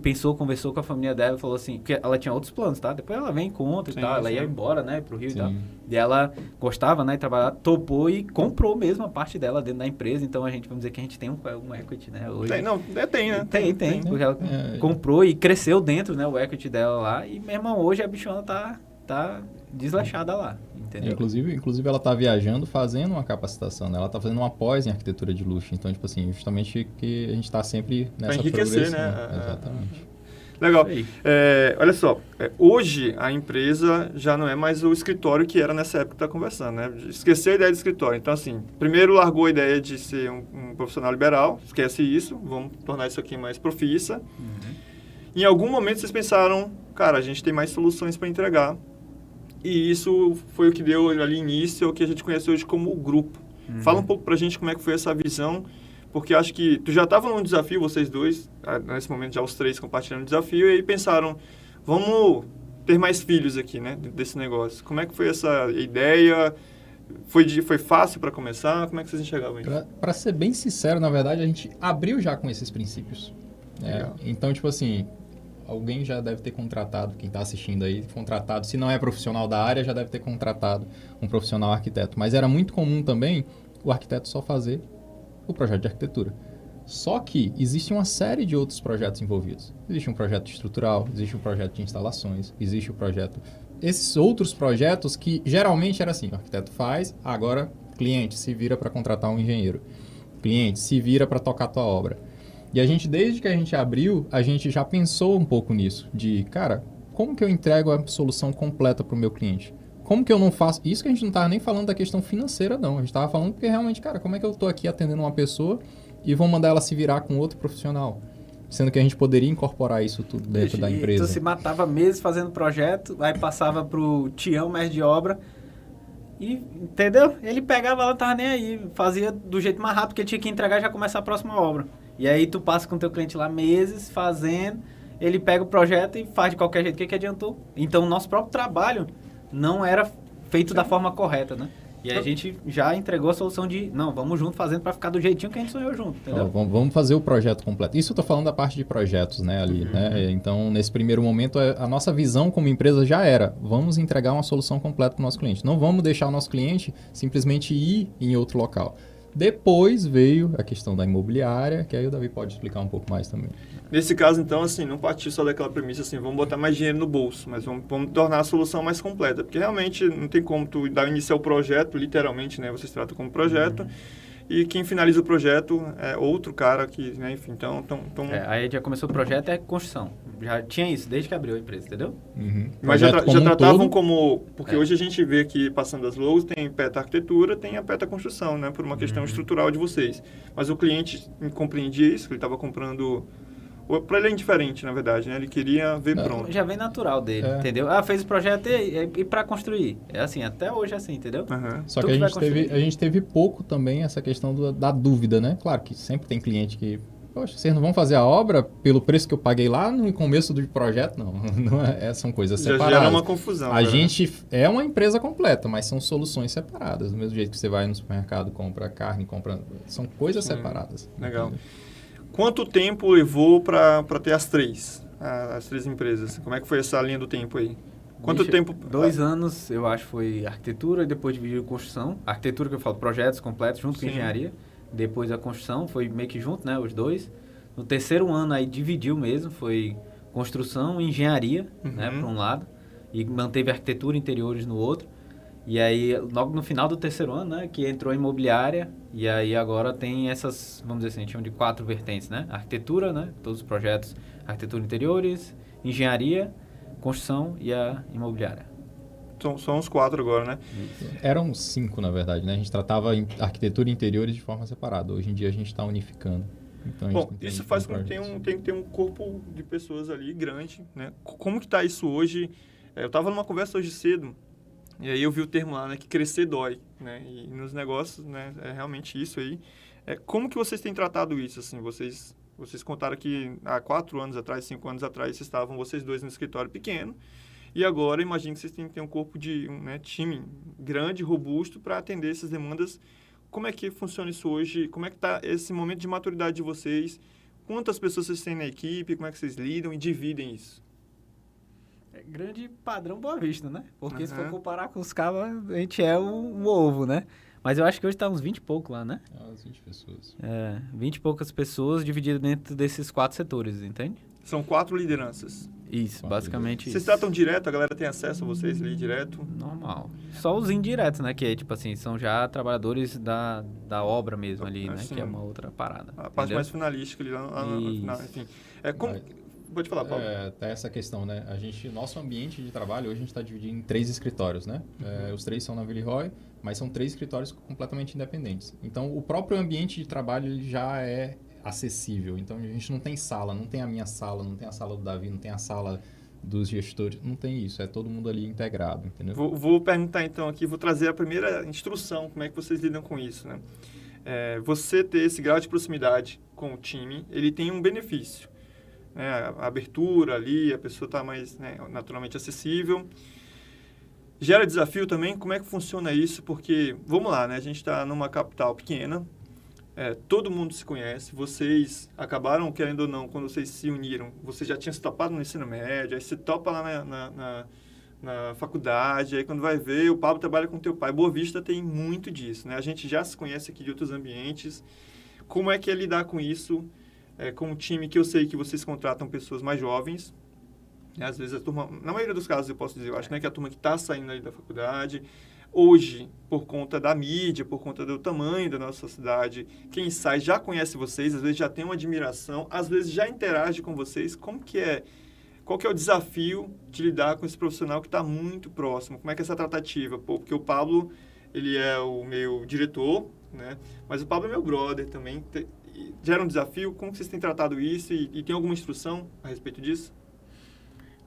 S2: pensou, conversou com a família dela e falou assim, porque ela tinha outros planos, tá? Depois ela vem em conta e tal, ela ia embora, né, pro Rio e tal. E ela gostava, né, de trabalhar, topou e comprou mesmo a parte dela dentro da empresa, então vamos dizer que a gente tem um equity, né, hoje.
S1: Tem, né?
S2: Tem, porque ela comprou e cresceu dentro, né, o equity dela lá, e, meu irmão, hoje a bichona tá desleixada lá, entendeu?
S3: Inclusive ela tá viajando fazendo uma capacitação, né? Ela tá fazendo uma pós em arquitetura de luxo. Então, tipo assim, justamente que a gente tá sempre nessa
S1: enriquecer,
S3: progressão.
S1: né?
S3: Exatamente.
S1: Legal. Olha só, hoje a empresa já não é mais o escritório que era nessa época que tá conversando, né? Esqueceu a ideia de escritório. Então, assim, primeiro largou a ideia de ser um profissional liberal, esquece isso, vamos tornar isso aqui mais profissa. Em algum momento vocês pensaram, cara, a gente tem mais soluções para entregar. E isso foi o que deu ali início ao que a gente conhece hoje como o grupo. Fala um pouco pra gente como é que foi essa visão, porque acho que tu já estava num desafio, vocês dois, nesse momento já os três compartilhando o desafio, e aí pensaram, vamos ter mais filhos aqui, né, desse negócio. Como é que foi essa ideia? Foi fácil para começar? Como é que vocês enxergavam isso?
S3: Para ser bem sincero, na verdade, a gente abriu já com esses princípios. Então, tipo assim, alguém já deve ter contratado, quem está assistindo aí, se não é profissional da área, já deve ter contratado um profissional arquiteto. Mas era muito comum também o arquiteto só fazer o projeto de arquitetura. Só que existe uma série de outros projetos envolvidos. Existe um projeto estrutural, existe um projeto de instalações, existe o projeto... Esses outros projetos que geralmente era assim, o arquiteto faz, agora cliente se vira para contratar um engenheiro. Cliente se vira para tocar a tua obra. E a gente, desde que a gente abriu, a gente já pensou um pouco nisso. De, cara, como que eu entrego a solução completa para o meu cliente? Como que eu não faço... Isso que a gente não estava nem falando da questão financeira, não. A gente estava falando porque realmente, cara, como é que eu estou aqui atendendo uma pessoa e vou mandar ela se virar com outro profissional? Sendo que a gente poderia incorporar isso tudo dentro da empresa.
S2: Tu se matava meses fazendo projeto, aí passava pro Tião, mestre de obra, e, entendeu? Ele pegava lá, não tava nem aí, fazia do jeito mais rápido que ele tinha que entregar e já começar a próxima obra. E aí tu passa com o teu cliente lá meses fazendo, ele pega o projeto e faz de qualquer jeito. O que adiantou? Então o nosso próprio trabalho não era feito da forma correta, né? E aí a gente já entregou a solução de, não, vamos junto fazendo para ficar do jeitinho que a gente sonhou junto, entendeu?
S3: Vamos fazer o projeto completo. Isso eu estou falando da parte de projetos, né, ali, né? Então, nesse primeiro momento, a nossa visão como empresa já era, vamos entregar uma solução completa para o nosso cliente. Não vamos deixar o nosso cliente simplesmente ir em outro local. Depois veio a questão da imobiliária, que aí o Davi pode explicar um pouco mais também.
S1: Nesse caso, então, assim, não partir só daquela premissa assim, vamos botar mais dinheiro no bolso, mas vamos tornar a solução mais completa, porque realmente não tem como tu dar início ao projeto, literalmente, né, vocês tratam como projeto, e quem finaliza o projeto é outro cara que, né, enfim, então...
S2: Aí já começou o projeto, é construção. Já tinha isso desde que abriu a empresa, entendeu?
S1: Mas já tratavam como... Porque hoje a gente vê aqui, passando as logos, tem PETA Arquitetura, tem a PETA Construção, né? Por uma questão estrutural de vocês. Mas o cliente compreendia isso, que ele estava comprando... Para ele é indiferente, na verdade, né? Ele queria ver pronto.
S2: Já vem natural dele, entendeu? Fez o projeto e para construir. É assim, até hoje é assim, entendeu?
S3: Só que a gente teve pouco também essa questão da dúvida, né? Claro que sempre tem cliente que... Poxa, vocês não vão fazer a obra pelo preço que eu paguei lá no começo do projeto? Não, são coisas separadas.
S1: Já gera uma confusão.
S3: A gente é uma empresa completa, mas são soluções separadas. Do mesmo jeito que você vai no supermercado, compra carne, são coisas separadas.
S1: Legal. Quanto tempo levou para ter as três empresas? Como é que foi essa linha do tempo aí? Quanto tempo?
S2: 2 anos, eu acho, foi arquitetura e depois dividiu construção. Arquitetura, que eu falo, projetos completos junto com engenharia. Depois a construção, foi meio que junto, né, os dois. No terceiro ano aí dividiu mesmo, foi construção e engenharia, né, para um lado. E manteve arquitetura e interiores no outro. E aí, logo no final do terceiro ano, né, que entrou a imobiliária, e aí agora tem essas, vamos dizer assim, a gente chama de 4 vertentes, né? Arquitetura, né, todos os projetos, arquitetura interiores, engenharia, construção e a imobiliária.
S1: São os 4 agora, né?
S3: Eram 5, na verdade, né? A gente tratava arquitetura e interiores de forma separada. Hoje em dia a gente está unificando. Então,
S1: bom, isso faz com que tem que ter um corpo de pessoas ali grande, né? Como que está isso hoje? Eu estava numa conversa hoje cedo, e aí eu vi o termo lá, né, que crescer dói, né? E nos negócios, né, é realmente isso aí. Como que vocês têm tratado isso, assim? Vocês contaram que há 4 anos atrás, 5 anos atrás, estavam vocês dois no escritório pequeno, e agora imagino que vocês têm que ter um corpo de time grande, robusto, para atender essas demandas. Como é que funciona isso hoje? Como é que está esse momento de maturidade de vocês? Quantas pessoas vocês têm na equipe? Como é que vocês lidam e dividem isso?
S2: Grande padrão Boa Vista, né? Porque se for comparar com os caras, a gente é um ovo, né? Mas eu acho que hoje tá uns 20 e pouco lá, né?
S3: Umas 20 pessoas.
S2: 20 e poucas pessoas divididas dentro desses 4 setores, entende?
S1: São 4 lideranças.
S2: Isso, basicamente isso.
S1: Vocês tratam direto? A galera tem acesso a vocês ali direto?
S2: Normal. Só os indiretos, né? Que é, tipo assim, são já trabalhadores da obra mesmo ali, né? Que é uma outra parada.
S1: A parte mais finalística ali lá no final, enfim. Pode falar, Paulo.
S3: Tá essa questão, né? Nosso ambiente de trabalho, hoje a gente está dividido em 3 escritórios, né? Os 3 são na Villeroy, mas são 3 escritórios completamente independentes. Então, o próprio ambiente de trabalho ele já é acessível. Então, a gente não tem sala, não tem a minha sala, não tem a sala do Davi, não tem a sala dos gestores, não tem isso. É todo mundo ali integrado, entendeu?
S1: Vou perguntar, então, aqui, vou trazer a primeira instrução, como é que vocês lidam com isso, né? Você ter esse grau de proximidade com o time, ele tem um benefício. A abertura ali, a pessoa está mais naturalmente acessível. Gera desafio também, como é que funciona isso? Porque, vamos lá, né? A gente está numa capital pequena, todo mundo se conhece, vocês acabaram, querendo ou não, quando vocês se uniram, você já tinha se topado no ensino médio, aí você topa lá na faculdade, aí quando vai ver, o Pablo trabalha com teu pai. Boa Vista tem muito disso, né? A gente já se conhece aqui de outros ambientes. Como é que é lidar com isso? Com um time que eu sei que vocês contratam pessoas mais jovens, né? Às vezes a turma, na maioria dos casos eu posso dizer, eu acho, né, que a turma que está saindo aí da faculdade, hoje, por conta da mídia, por conta do tamanho da nossa cidade, quem sai já conhece vocês, às vezes já tem uma admiração, às vezes já interage com vocês. Qual que é o desafio de lidar com esse profissional que está muito próximo? Como é que é essa tratativa? Porque o Pablo, ele é o meu diretor, né? Mas o Pablo é meu brother também. Gera um desafio? Como que vocês têm tratado isso? E tem alguma instrução a respeito disso?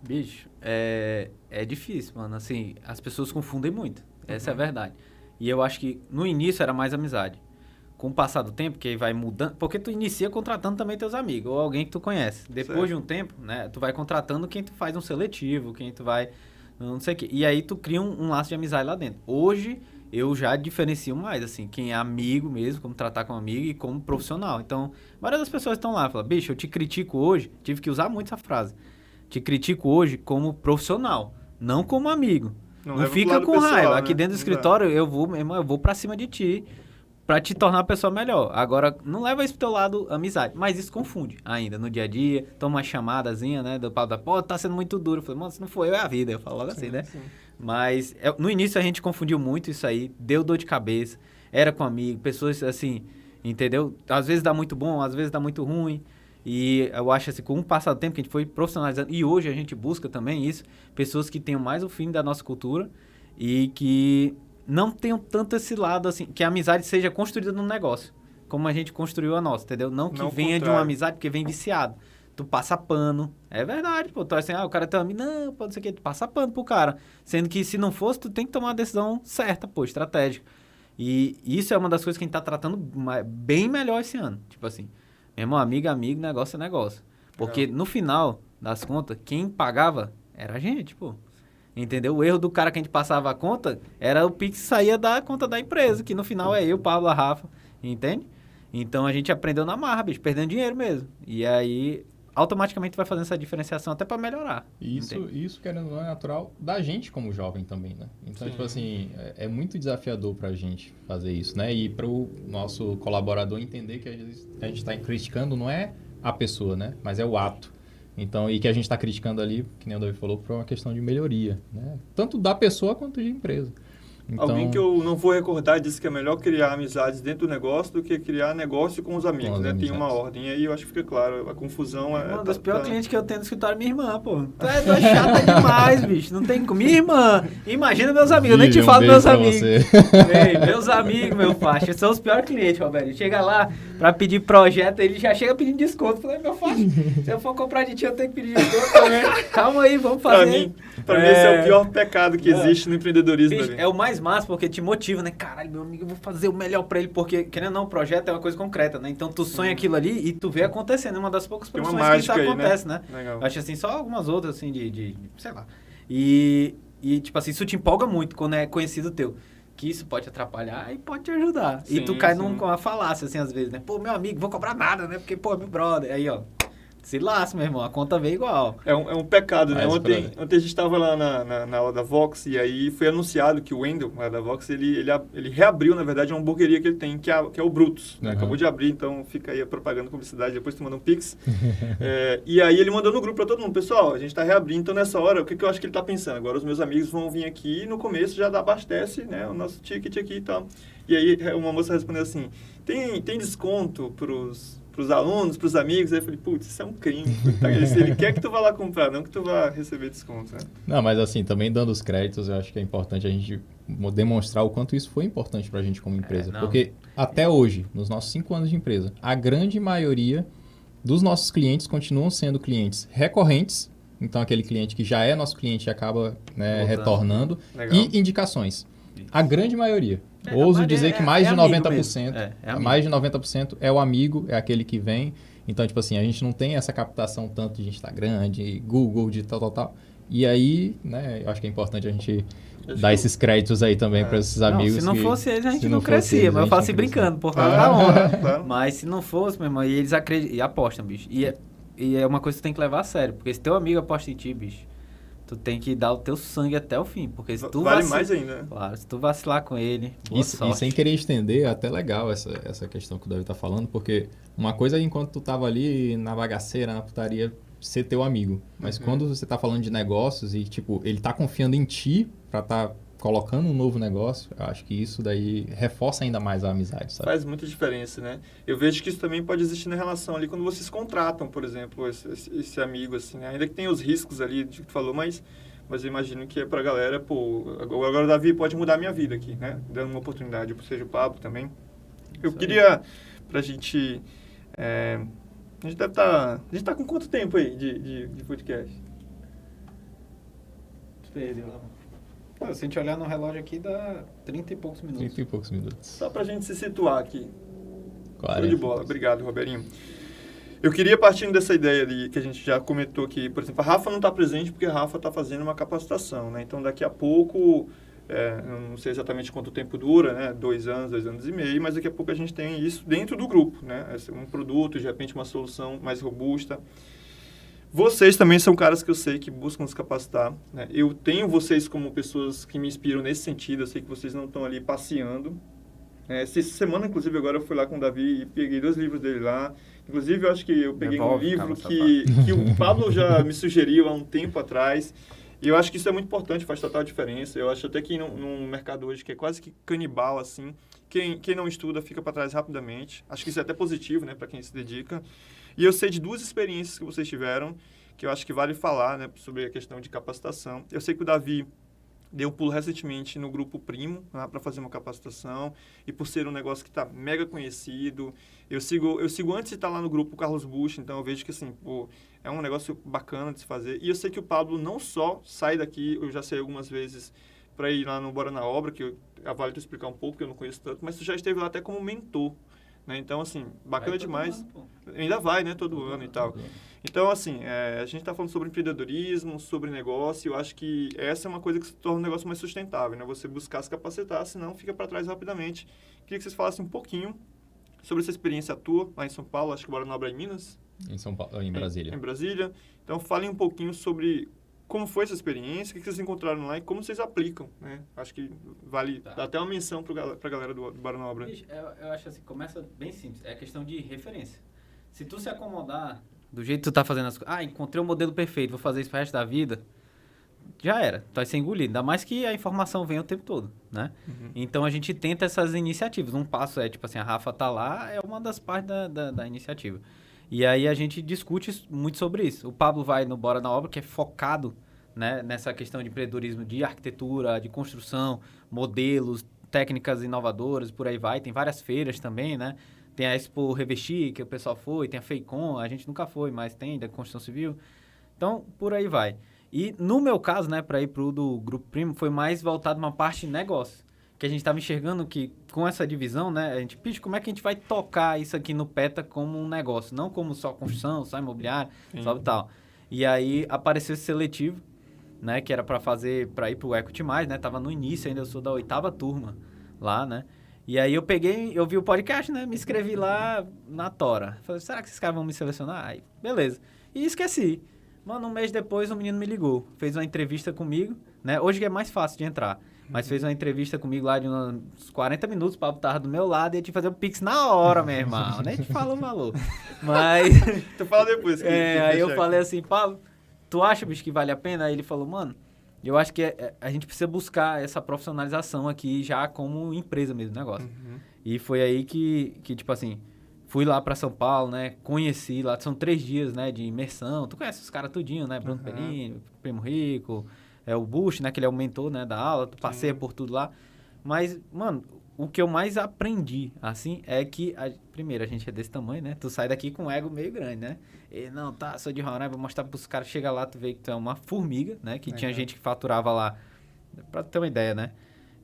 S2: Bicho, é difícil, mano. Assim, as pessoas confundem muito. Essa é a verdade. E eu acho que no início era mais amizade. Com o passar do tempo, que aí vai mudando... Porque tu inicia contratando também teus amigos, ou alguém que tu conhece. Depois de um tempo, né? Tu vai contratando quem tu faz um seletivo, quem tu vai não sei o quê. E aí tu cria um laço de amizade lá dentro. Hoje, eu já diferencio mais, assim, quem é amigo mesmo, como tratar como amigo e como profissional. Então, várias das pessoas estão lá, falam, bicho, eu te critico hoje, tive que usar muito essa frase, te critico hoje como profissional, não como amigo. Não
S1: leva pro
S2: fica
S1: lado
S2: com
S1: pessoal,
S2: raiva.
S1: né?
S2: Aqui dentro do
S1: Não dá.
S2: escritório, eu vou pra cima de ti, pra te tornar uma pessoa melhor. Agora, não leva isso pro teu lado amizade. Mas isso confunde ainda no dia a dia. Toma uma chamadazinha, né? Do pau da pô, tá sendo muito duro. Eu falei, mano, se não for eu, é a vida. Eu falo logo assim, né?
S1: Sim.
S2: Mas no início a gente confundiu muito isso aí. Deu dor de cabeça. Era com amigo. Pessoas assim, entendeu? Às vezes dá muito bom, às vezes dá muito ruim. E eu acho assim, com o passar do tempo que a gente foi profissionalizando. E hoje a gente busca também isso. Pessoas que tenham mais o fim da nossa cultura. E que não tenham tanto esse lado, assim, que a amizade seja construída num negócio, como a gente construiu a nossa, entendeu? Não que
S1: Não o
S2: venha de uma
S1: contrário.
S2: amizade, porque vem viciado. Tu passa pano. É verdade, pô. Tu assim, o cara é teu amigo. Não, pode ser que tu passa pano pro cara. Sendo que se não fosse, tu tem que tomar uma decisão certa, pô, estratégica. E isso é uma das coisas que a gente tá tratando bem melhor esse ano. Tipo assim, meu irmão, amigo, negócio é negócio. Porque no final das contas, quem pagava era a gente, pô. Entendeu? O erro do cara que a gente passava a conta era o Pix que saía da conta da empresa, que no final é eu, Pablo, a Rafa, entende? Então a gente aprendeu na marra, bicho, perdendo dinheiro mesmo. E aí, automaticamente vai fazendo essa diferenciação até pra melhorar.
S3: Isso, querendo ou não, é natural da gente como jovem também, né? Então,
S1: Sim.
S3: tipo assim, é muito desafiador pra gente fazer isso, né? E pro nosso colaborador entender que a gente tá criticando não é a pessoa, né? Mas é o ato. Então, e que a gente está criticando ali, que nem o Davi falou, por uma questão de melhoria, né? Tanto da pessoa quanto de empresa. Então,
S1: Alguém que eu não vou recordar disse que é melhor criar amizades dentro do negócio do que criar negócio com os amigos,
S3: os
S1: né? Tem
S3: amigos.
S1: uma ordem aí, eu acho que fica claro. A confusão é...
S2: Um dos piores clientes que eu tenho no escritório é minha irmã, pô. Tu é chata demais, bicho. Não tem como. Minha irmã. Imagina meus amigos. Eu nem te
S3: Vivian,
S2: falo
S3: beijo
S2: meus
S3: pra
S2: amigos.
S3: você.
S2: Ei, meus amigos, meu faixa. São os piores clientes, Roberto. Chega lá pra pedir projeto, ele já chega pedindo desconto. Falei, meu faixa, se eu for comprar de ti, eu tenho que pedir desconto também. Calma aí, vamos fazer.
S1: Pra mim, esse é o pior pecado que existe no empreendedorismo.
S2: Bicho,
S1: ali.
S2: é o mais massa porque te motiva, né? Caralho, meu amigo, eu vou fazer o melhor pra ele, porque, querendo ou não, o projeto é uma coisa concreta, né? Então tu sonha aquilo ali e tu vê acontecendo. É uma das poucas
S1: Tem uma
S2: profissões que isso
S1: mágica aí,
S2: acontece, né?
S1: Legal.
S2: Eu acho assim, só algumas outras, assim, sei lá. E, tipo assim, isso te empolga muito quando é conhecido teu. Que isso pode te atrapalhar e pode te ajudar. E
S1: Sim,
S2: tu cai
S1: sim.
S2: numa falácia, assim, às vezes, né? Pô, meu amigo, vou cobrar nada, né? Porque, pô, meu brother. Aí, ó, se lasca, meu irmão, a conta veio igual.
S1: É um pecado, né?
S3: Mas,
S1: Ontem a gente estava lá na aula da Vox e aí foi anunciado que o Wendel, lá da Vox, ele reabriu, na verdade, uma hamburgueria que ele tem, que é o Brutus. Né?
S3: Uhum.
S1: Acabou de abrir, então fica aí a propaganda, publicidade, depois tu manda um pix. E aí ele mandou no grupo para todo mundo, pessoal, a gente está reabrindo, então nessa hora, o que eu acho que ele está pensando? Agora os meus amigos vão vir aqui e no começo já abastece, né, o nosso ticket aqui e tal. E aí uma moça respondeu assim, tem desconto pros alunos, pros amigos? Aí eu falei, putz, isso é um crime. Ele quer que tu vá lá comprar, não que tu vá receber desconto, né?
S3: Não, mas assim, também dando os créditos, eu acho que é importante a gente demonstrar o quanto isso foi importante pra gente como empresa.
S2: não.
S3: Porque até hoje, nos nossos 5 anos de empresa, a grande maioria dos nossos clientes continuam sendo clientes recorrentes. Então, aquele cliente que já é nosso cliente e acaba, né,
S2: Voltando.
S3: retornando.
S1: Legal.
S3: E indicações. A grande maioria.
S2: É,
S3: Ouso
S2: mas
S3: dizer
S2: é-
S3: que mais
S2: é
S3: de
S2: amigo
S3: 90%,
S2: mesmo. É amigo.
S3: mais de 90% é o amigo, é aquele que vem. Então, tipo assim, a gente não tem essa captação tanto de Instagram, de Google, de tal. E aí, né, eu acho que é importante a gente dar esses créditos aí também para esses amigos.
S2: Não, se não
S3: que-
S2: fosse eles, a gente
S3: se
S2: não
S3: fosse
S2: crescia.
S3: eles,
S2: Mas
S3: a
S2: eu falo
S3: gente
S2: assim
S3: não crescia.
S2: brincando, por causa da onda.
S1: Claro.
S2: Mas se não fosse, meu irmão, e eles acreditam, e apostam, bicho. E é uma coisa que tu tem que levar a sério. Porque se teu amigo aposta em ti, bicho, tu tem que dar o teu sangue até o fim. Porque se tu
S1: Vale mais ainda, né?
S2: Claro, se tu vacilar com ele, boa
S3: E
S2: sorte.
S3: sem querer estender, é até legal essa questão que o Davi tá falando, porque uma coisa é enquanto tu tava ali na bagaceira, na putaria, ser teu amigo. Mas quando você tá falando de negócios e, tipo, ele tá confiando em ti pra tá colocando um novo negócio, eu acho que isso daí reforça ainda mais a amizade, sabe?
S1: Faz muita diferença, né? Eu vejo que isso também pode existir na relação ali quando vocês contratam, por exemplo, esse amigo, assim, né? Ainda que tem os riscos ali de que tu falou, mas eu imagino que é pra galera, pô, agora o Davi pode mudar a minha vida aqui, né? Dando uma oportunidade, seja o Pablo também. Eu queria, pra gente... a gente deve estar... A gente tá com quanto tempo aí de podcast?
S2: Perdeu lá. Se a gente olhar no relógio aqui, dá 30 e poucos minutos.
S3: 30 e poucos minutos.
S1: Só pra gente se situar aqui. Show
S3: 40.
S1: de bola. Obrigado, Roberinho. Eu queria, partindo dessa ideia ali, que a gente já comentou aqui, por exemplo, a Rafa não está presente porque a Rafa está fazendo uma capacitação, né? Então, daqui a pouco, eu não sei exatamente quanto tempo dura, né? 2 anos, 2 anos e meio, mas daqui a pouco a gente tem isso dentro do grupo, né? Um produto, de repente, uma solução mais robusta. Vocês também são caras que eu sei que buscam se capacitar, né? Eu tenho vocês como pessoas que me inspiram nesse sentido, eu sei que vocês não estão ali passeando. Essa semana, inclusive, agora eu fui lá com o Davi e peguei 2 livros dele lá. Inclusive, eu acho que eu peguei um livro que o Pablo já me sugeriu há um tempo atrás. E eu acho que isso é muito importante, faz total diferença. Eu acho até que num mercado hoje que é quase que canibal, assim, quem não estuda fica para trás rapidamente. Acho que isso é até positivo, né, para quem se dedica. E eu sei de 2 experiências que vocês tiveram, que eu acho que vale falar, né, sobre a questão de capacitação. Eu sei que o Davi deu um pulo recentemente no Grupo Primo, né, para fazer uma capacitação, e por ser um negócio que está mega conhecido, eu sigo antes de estar lá no grupo o Carlos Bush, então eu vejo que assim, pô, é um negócio bacana de se fazer. E eu sei que o Pablo não só sai daqui, eu já saí algumas vezes para ir lá no Bora na Obra, que vale tu explicar um pouco, que eu não conheço tanto, mas tu já esteve lá até como mentor, né? Então, assim, bacana demais. Ainda vai, né? Todo ano e tal. Então, assim, a gente está falando sobre empreendedorismo, sobre negócio, eu acho que essa é uma coisa que se torna um negócio mais sustentável, né? Você buscar se capacitar, senão fica para trás rapidamente. Queria que vocês falassem um pouquinho sobre essa experiência tua lá em São Paulo, acho que Bora na Obra em Minas.
S3: Em São Paulo, em Brasília.
S1: Em Brasília. Então, falem um pouquinho sobre como foi essa experiência, o que vocês encontraram lá e como vocês aplicam, né? Acho que vale dar até uma menção para a galera do Bora na Obra.
S2: Eu acho assim, começa bem simples, é questão de referência. Se tu se acomodar do jeito que tu tá fazendo as coisas, encontrei o modelo perfeito, vou fazer isso pro resto da vida, já era, tu vai ser engolido. Ainda mais que a informação vem o tempo todo, né? Uhum. Então, a gente tenta essas iniciativas. Um passo é, tipo assim, a Rafa tá lá, é uma das partes da iniciativa. E aí, a gente discute muito sobre isso. O Pablo vai no Bora na Obra, que é focado, né, nessa questão de empreendedorismo, de arquitetura, de construção, modelos, técnicas inovadoras, por aí vai. Tem várias feiras também, né? Tem a Expo Revestir, que o pessoal foi, tem a FEICOM, a gente nunca foi, mas tem, da construção civil. Então, por aí vai. E no meu caso, né, para ir pro do Grupo Primo, foi mais voltado uma parte de negócio. Que a gente estava enxergando que com essa divisão, né, a gente, como é que a gente vai tocar isso aqui no PETA como um negócio? Não como só construção, só imobiliário, só tal. E aí apareceu esse seletivo, né, que era para ir pro Equity Mais, né, tava no início ainda, eu sou da 8ª turma lá, né. E aí eu vi o podcast, né, me inscrevi lá na Tora. Falei, será que esses caras vão me selecionar? Aí, beleza. E esqueci. Mano, um mês depois, o menino me ligou. Fez uma entrevista comigo, né? Hoje é mais fácil de entrar. Mas fez uma entrevista comigo lá de uns 40 minutos. O Pablo tava do meu lado e ia te fazer o Pix na hora, meu irmão. Nem te falo o valor. Mas...
S1: Tu fala depois.
S2: Aí eu falei assim, Pablo, tu acha, bicho, que vale a pena? Aí ele falou, mano, eu acho que a gente precisa buscar essa profissionalização aqui já como empresa mesmo, negócio. Uhum. E foi aí que, tipo assim... Fui lá para São Paulo, né? Conheci lá, são 3 dias, né? De imersão. Tu conhece os caras tudinho, né? Bruno Perini, Primo Rico, o Bush, né? Que ele é o mentor, né? Da aula. Tu passeia por tudo lá. Mas, mano, o que eu mais aprendi, assim, é que... primeiro, a gente é desse tamanho, né? Tu sai daqui com um ego meio grande, né? E, não, tá, sou de Roraima, vou mostrar pros caras. Chega lá, tu vê que tu é uma formiga, né? Que tinha gente que faturava lá, pra ter uma ideia, né?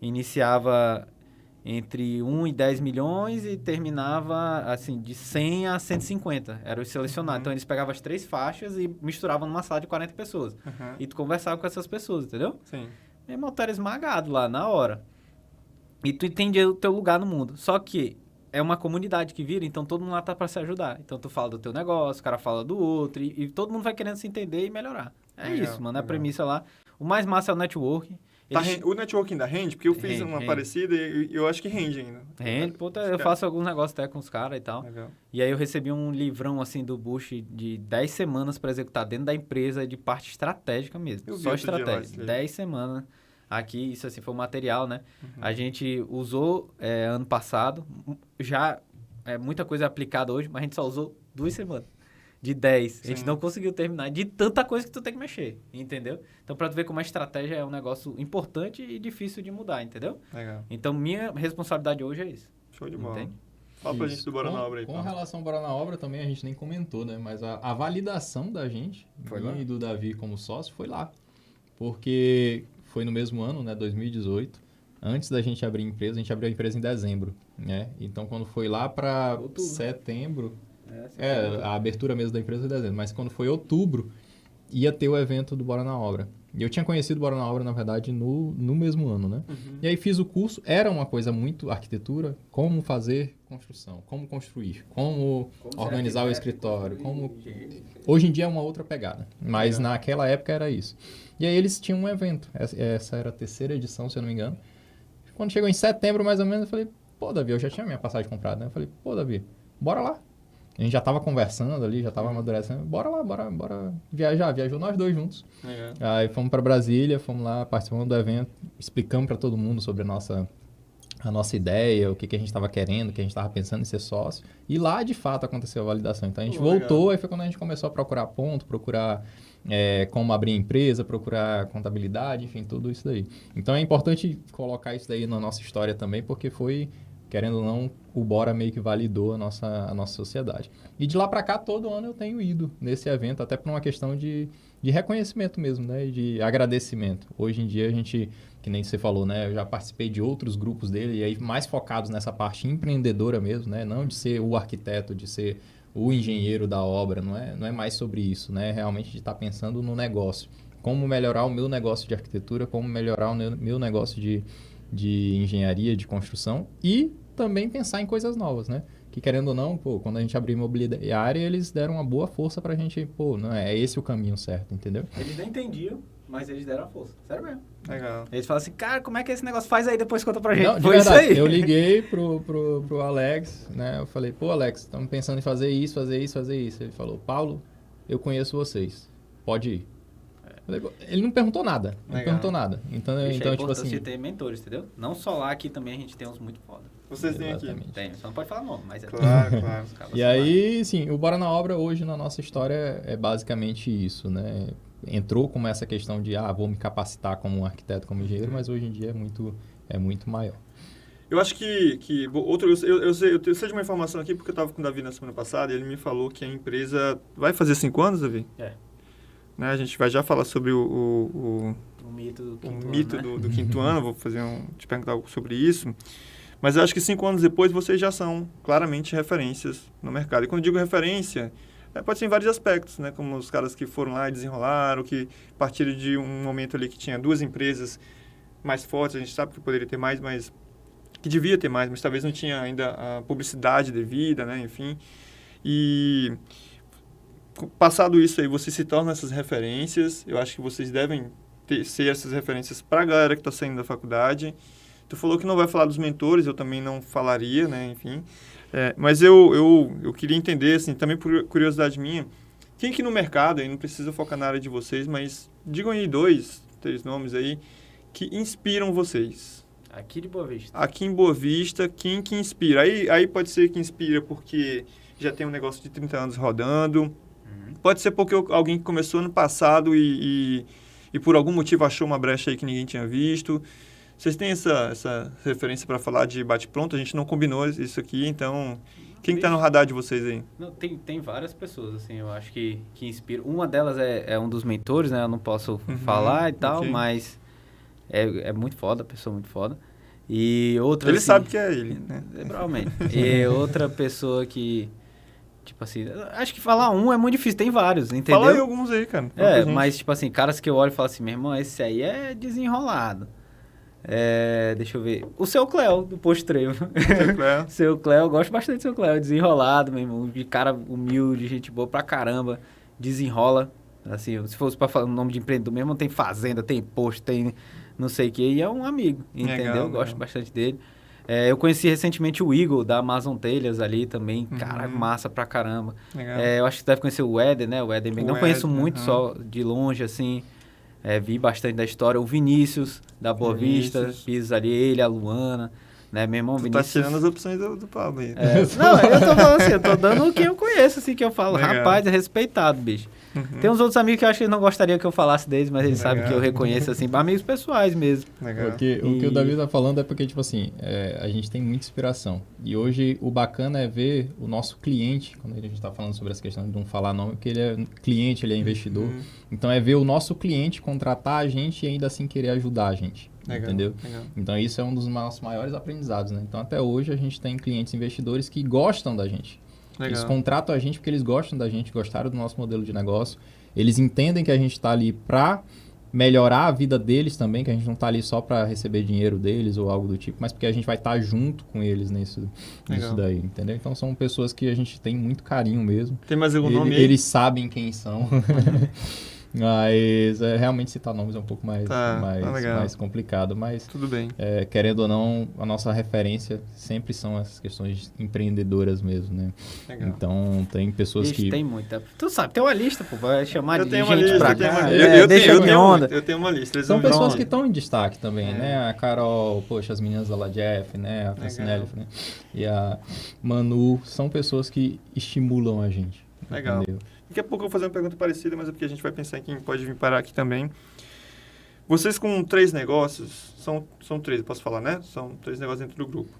S2: Iniciava... entre 1 e 10 milhões e terminava, assim, de 100 a 150. Era o selecionado. Uhum. Então, eles pegavam as 3 faixas e misturavam numa sala de 40 pessoas. Uhum. E tu conversava com essas pessoas, entendeu?
S1: Sim.
S2: Meu irmão, tu era esmagado lá, na hora. E tu entendia o teu lugar no mundo. Só que é uma comunidade que vira, então todo mundo lá tá pra se ajudar. Então, tu fala do teu negócio, o cara fala do outro, e todo mundo vai querendo se entender e melhorar. É legal, isso, mano. É a premissa lá. O mais massa é o networking.
S1: O networking ainda rende? Porque eu fiz uma parecida e eu acho que rende ainda.
S2: Rende, puta, eu faço alguns negócios até com os caras e tal.
S1: Legal.
S2: E aí eu recebi um livrão, assim, do Bush de 10 semanas para executar dentro da empresa de parte estratégica mesmo. Só estratégia. 10 semanas. Aqui, isso assim, foi um material, né? Uhum. A gente usou ano passado. Já muita coisa aplicada hoje, mas a gente só usou 2 semanas. De 10. Sim. A gente não conseguiu terminar de tanta coisa que tu tem que mexer, entendeu? Então, pra tu ver como a estratégia é um negócio importante e difícil de mudar, entendeu?
S1: Legal.
S2: Então, minha responsabilidade hoje é isso.
S1: Show de bola. Entende? Fala pra gente do Bora na Obra aí.
S3: Com relação ao Bora na Obra também, a gente nem comentou, né? Mas a validação da gente, e do Davi como sócio, foi lá. Porque foi no mesmo ano, né? 2018. Antes da gente abrir a empresa, a gente abriu a empresa em dezembro, né? Então, quando foi lá para setembro... A abertura mesmo da empresa foi em dezembro. Mas quando foi outubro, ia ter o evento do Bora na Obra. E eu tinha conhecido o Bora na Obra, na verdade, no mesmo ano, né? E aí fiz o curso, era uma coisa muito arquitetura, como fazer construção, como construir, como organizar o escritório, como... Hoje em dia é uma outra pegada, mas naquela época era isso. E aí eles tinham um evento, essa era a 3ª edição, se eu não me engano. Quando chegou em setembro, mais ou menos, eu falei, pô, Davi, eu já tinha minha passagem comprada, né? Eu falei, pô, Davi, bora lá. A gente já tava conversando ali, já tava amadurecendo. Bora lá, bora viajar. Viajou nós dois juntos. Aí fomos para Brasília, fomos lá, participamos do evento, explicamos para todo mundo sobre a nossa ideia, o que a gente estava querendo, o que a gente estava pensando em ser sócio. E lá, de fato, aconteceu a validação. Então, a gente voltou, aí foi quando a gente começou a procurar ponto, procurar como abrir empresa, procurar contabilidade, enfim, tudo isso daí. Então, é importante colocar isso daí na nossa história também, porque foi... Querendo ou não, o Bora meio que validou a nossa sociedade. E de lá para cá, todo ano eu tenho ido nesse evento, até por uma questão de reconhecimento mesmo, né? De agradecimento. Hoje em dia, a gente, que nem você falou, né? Eu já participei de outros grupos dele, e aí mais focados nessa parte empreendedora mesmo, né? Não de ser o arquiteto, de ser o engenheiro da obra, não é mais sobre isso, né? Realmente de estar pensando no negócio. Como melhorar o meu negócio de arquitetura, como melhorar o meu negócio de engenharia, de construção e também pensar em coisas novas, né? Que querendo ou não, pô, quando a gente abriu imobiliária, eles deram uma boa força pra gente, pô, não é esse o caminho certo, entendeu?
S2: Eles nem entendiam, mas eles deram a força. Sério mesmo.
S1: Legal.
S2: Eles falam assim, cara, como é que esse negócio faz aí? Depois conta pra gente.
S3: Não, de
S2: foi
S3: verdade,
S2: isso aí.
S3: eu liguei pro Alex, né? Eu falei, pô, Alex, estamos pensando em fazer isso. Ele falou, Paulo, eu conheço vocês, pode ir. Ele não perguntou nada. Não perguntou nada. Então, tipo assim...
S2: Você ter mentores, entendeu? Não só lá, aqui também a gente tem uns muito foda.
S1: Vocês têm aqui?
S2: Tem, só não pode falar nome, mas é...
S1: Claro.
S3: E aí, sim, o Bora na Obra hoje na nossa história é basicamente isso, né? Entrou como essa questão de, vou me capacitar como arquiteto, como engenheiro, mas hoje em dia é muito maior.
S1: Eu acho que eu sei de uma informação aqui, porque eu estava com o Davi na semana passada e ele me falou que a empresa vai fazer 5 anos, Davi? Né? A gente vai já falar sobre o
S2: mito do quinto
S1: ano,
S2: mito,
S1: né? do quinto ano, vou te perguntar algo sobre isso. Mas eu acho que 5 anos depois vocês já são claramente referências no mercado. E quando eu digo referência, pode ser em vários aspectos, né? Como os caras que foram lá e desenrolaram, que partiram de um momento ali que tinha 2 empresas mais fortes, a gente sabe que poderia ter mais, mas que devia ter mais, mas talvez não tinha ainda a publicidade devida, né? Enfim. E passado isso aí, vocês se tornam essas referências. Eu acho que vocês devem ser essas referências para a galera que está saindo da faculdade. Tu falou que não vai falar dos mentores, eu também não falaria, né? Enfim. Mas eu queria entender, assim, também por curiosidade minha, quem que no mercado, aí não precisa focar na área de vocês, mas digam aí 2, 3 nomes aí que inspiram vocês.
S2: Aqui de Boa Vista.
S1: Aqui em Boa Vista, quem que inspira? Aí pode ser que inspira porque já tem um negócio de 30 anos rodando. Pode ser porque alguém que começou no passado e por algum motivo achou uma brecha aí que ninguém tinha visto. Vocês têm essa referência para falar de bate-pronto? A gente não combinou isso aqui, então... Quem está no radar de vocês aí?
S2: Não, tem várias pessoas, assim, eu acho que inspiram. Uma delas é um dos mentores, né? Eu não posso falar e tal, mas é muito foda, pessoa muito foda. E outra...
S1: Ele
S2: assim,
S1: sabe que é ele, né?
S2: Provavelmente. E outra pessoa que... Tipo assim, acho que falar um é muito difícil, tem vários, entendeu?
S1: Fala aí alguns aí, cara.
S2: Mas tipo assim, caras que eu olho e falo assim, meu irmão, esse aí é desenrolado. Deixa eu ver. O Seu Cléo, do Posto Trevo. Seu Cléo, eu gosto bastante do Seu Cléo, desenrolado, meu irmão, de cara humilde, gente boa pra caramba, desenrola. Assim, se fosse pra falar o nome de empreendedor mesmo, tem fazenda, tem posto, tem não sei o que, e é um amigo, entendeu? Legal, gosto bastante dele. Eu conheci recentemente o Igor, da Amazon Telhas ali também. Cara, massa pra caramba. Eu acho que você deve conhecer o Éder, né? O Éder bem. Não conheço muito, só de longe, assim. Vi bastante da história. O Vinícius, da Boa Vista. Fiz ali ele, a Luana. Né? Meu irmão Vinícius...
S1: tá tirando as opções do Pablo aí.
S2: Não, eu tô falando assim, eu tô dando o que eu conheço, assim, que eu falo. Rapaz, é respeitado, bicho. Tem uns outros amigos que eu acho que não gostaria que eu falasse deles, mas eles sabem que eu reconheço, assim, amigos pessoais mesmo.
S3: O que o Davi tá falando é porque, tipo assim, a gente tem muita inspiração. E hoje o bacana é ver o nosso cliente, quando a gente tá falando sobre essa questão de não falar nome, porque ele é cliente, ele é investidor. Então é ver o nosso cliente contratar a gente e ainda assim querer ajudar a gente. Entendeu? Então isso é um dos nossos maiores aprendizados, né? Então até hoje a gente tem clientes investidores que gostam da gente.
S1: Legal.
S3: Eles contratam a gente porque eles gostam da gente, gostaram do nosso modelo de negócio. Eles entendem que a gente está ali para melhorar a vida deles também, que a gente não está ali só para receber dinheiro deles ou algo do tipo, mas porque a gente vai estar junto com eles nisso daí, entendeu? Então são pessoas que a gente tem muito carinho mesmo.
S1: Tem mais algum nome aí?
S3: Eles sabem quem são. Mas realmente citar nomes é um pouco mais complicado, mas
S1: tudo bem.
S3: Querendo ou não, a nossa referência sempre são essas questões empreendedoras mesmo, né?
S1: Legal.
S3: Então tem pessoas que...
S2: Tem muita. Tu sabe, tem uma lista, pô, vai chamar de gente
S1: lista,
S2: pra cá.
S1: Eu tenho uma lista.
S3: São pessoas que estão em destaque também, né? A Carol, poxa, as meninas da La Jeff, né? A Francinelli, né? E a Manu, são pessoas que estimulam a gente.
S1: Legal.
S3: Entendeu?
S1: Daqui a pouco eu vou fazer uma pergunta parecida, mas é porque a gente vai pensar em quem pode vir parar aqui também. Vocês com 3 negócios, são 3, eu posso falar, né? São 3 negócios dentro do grupo.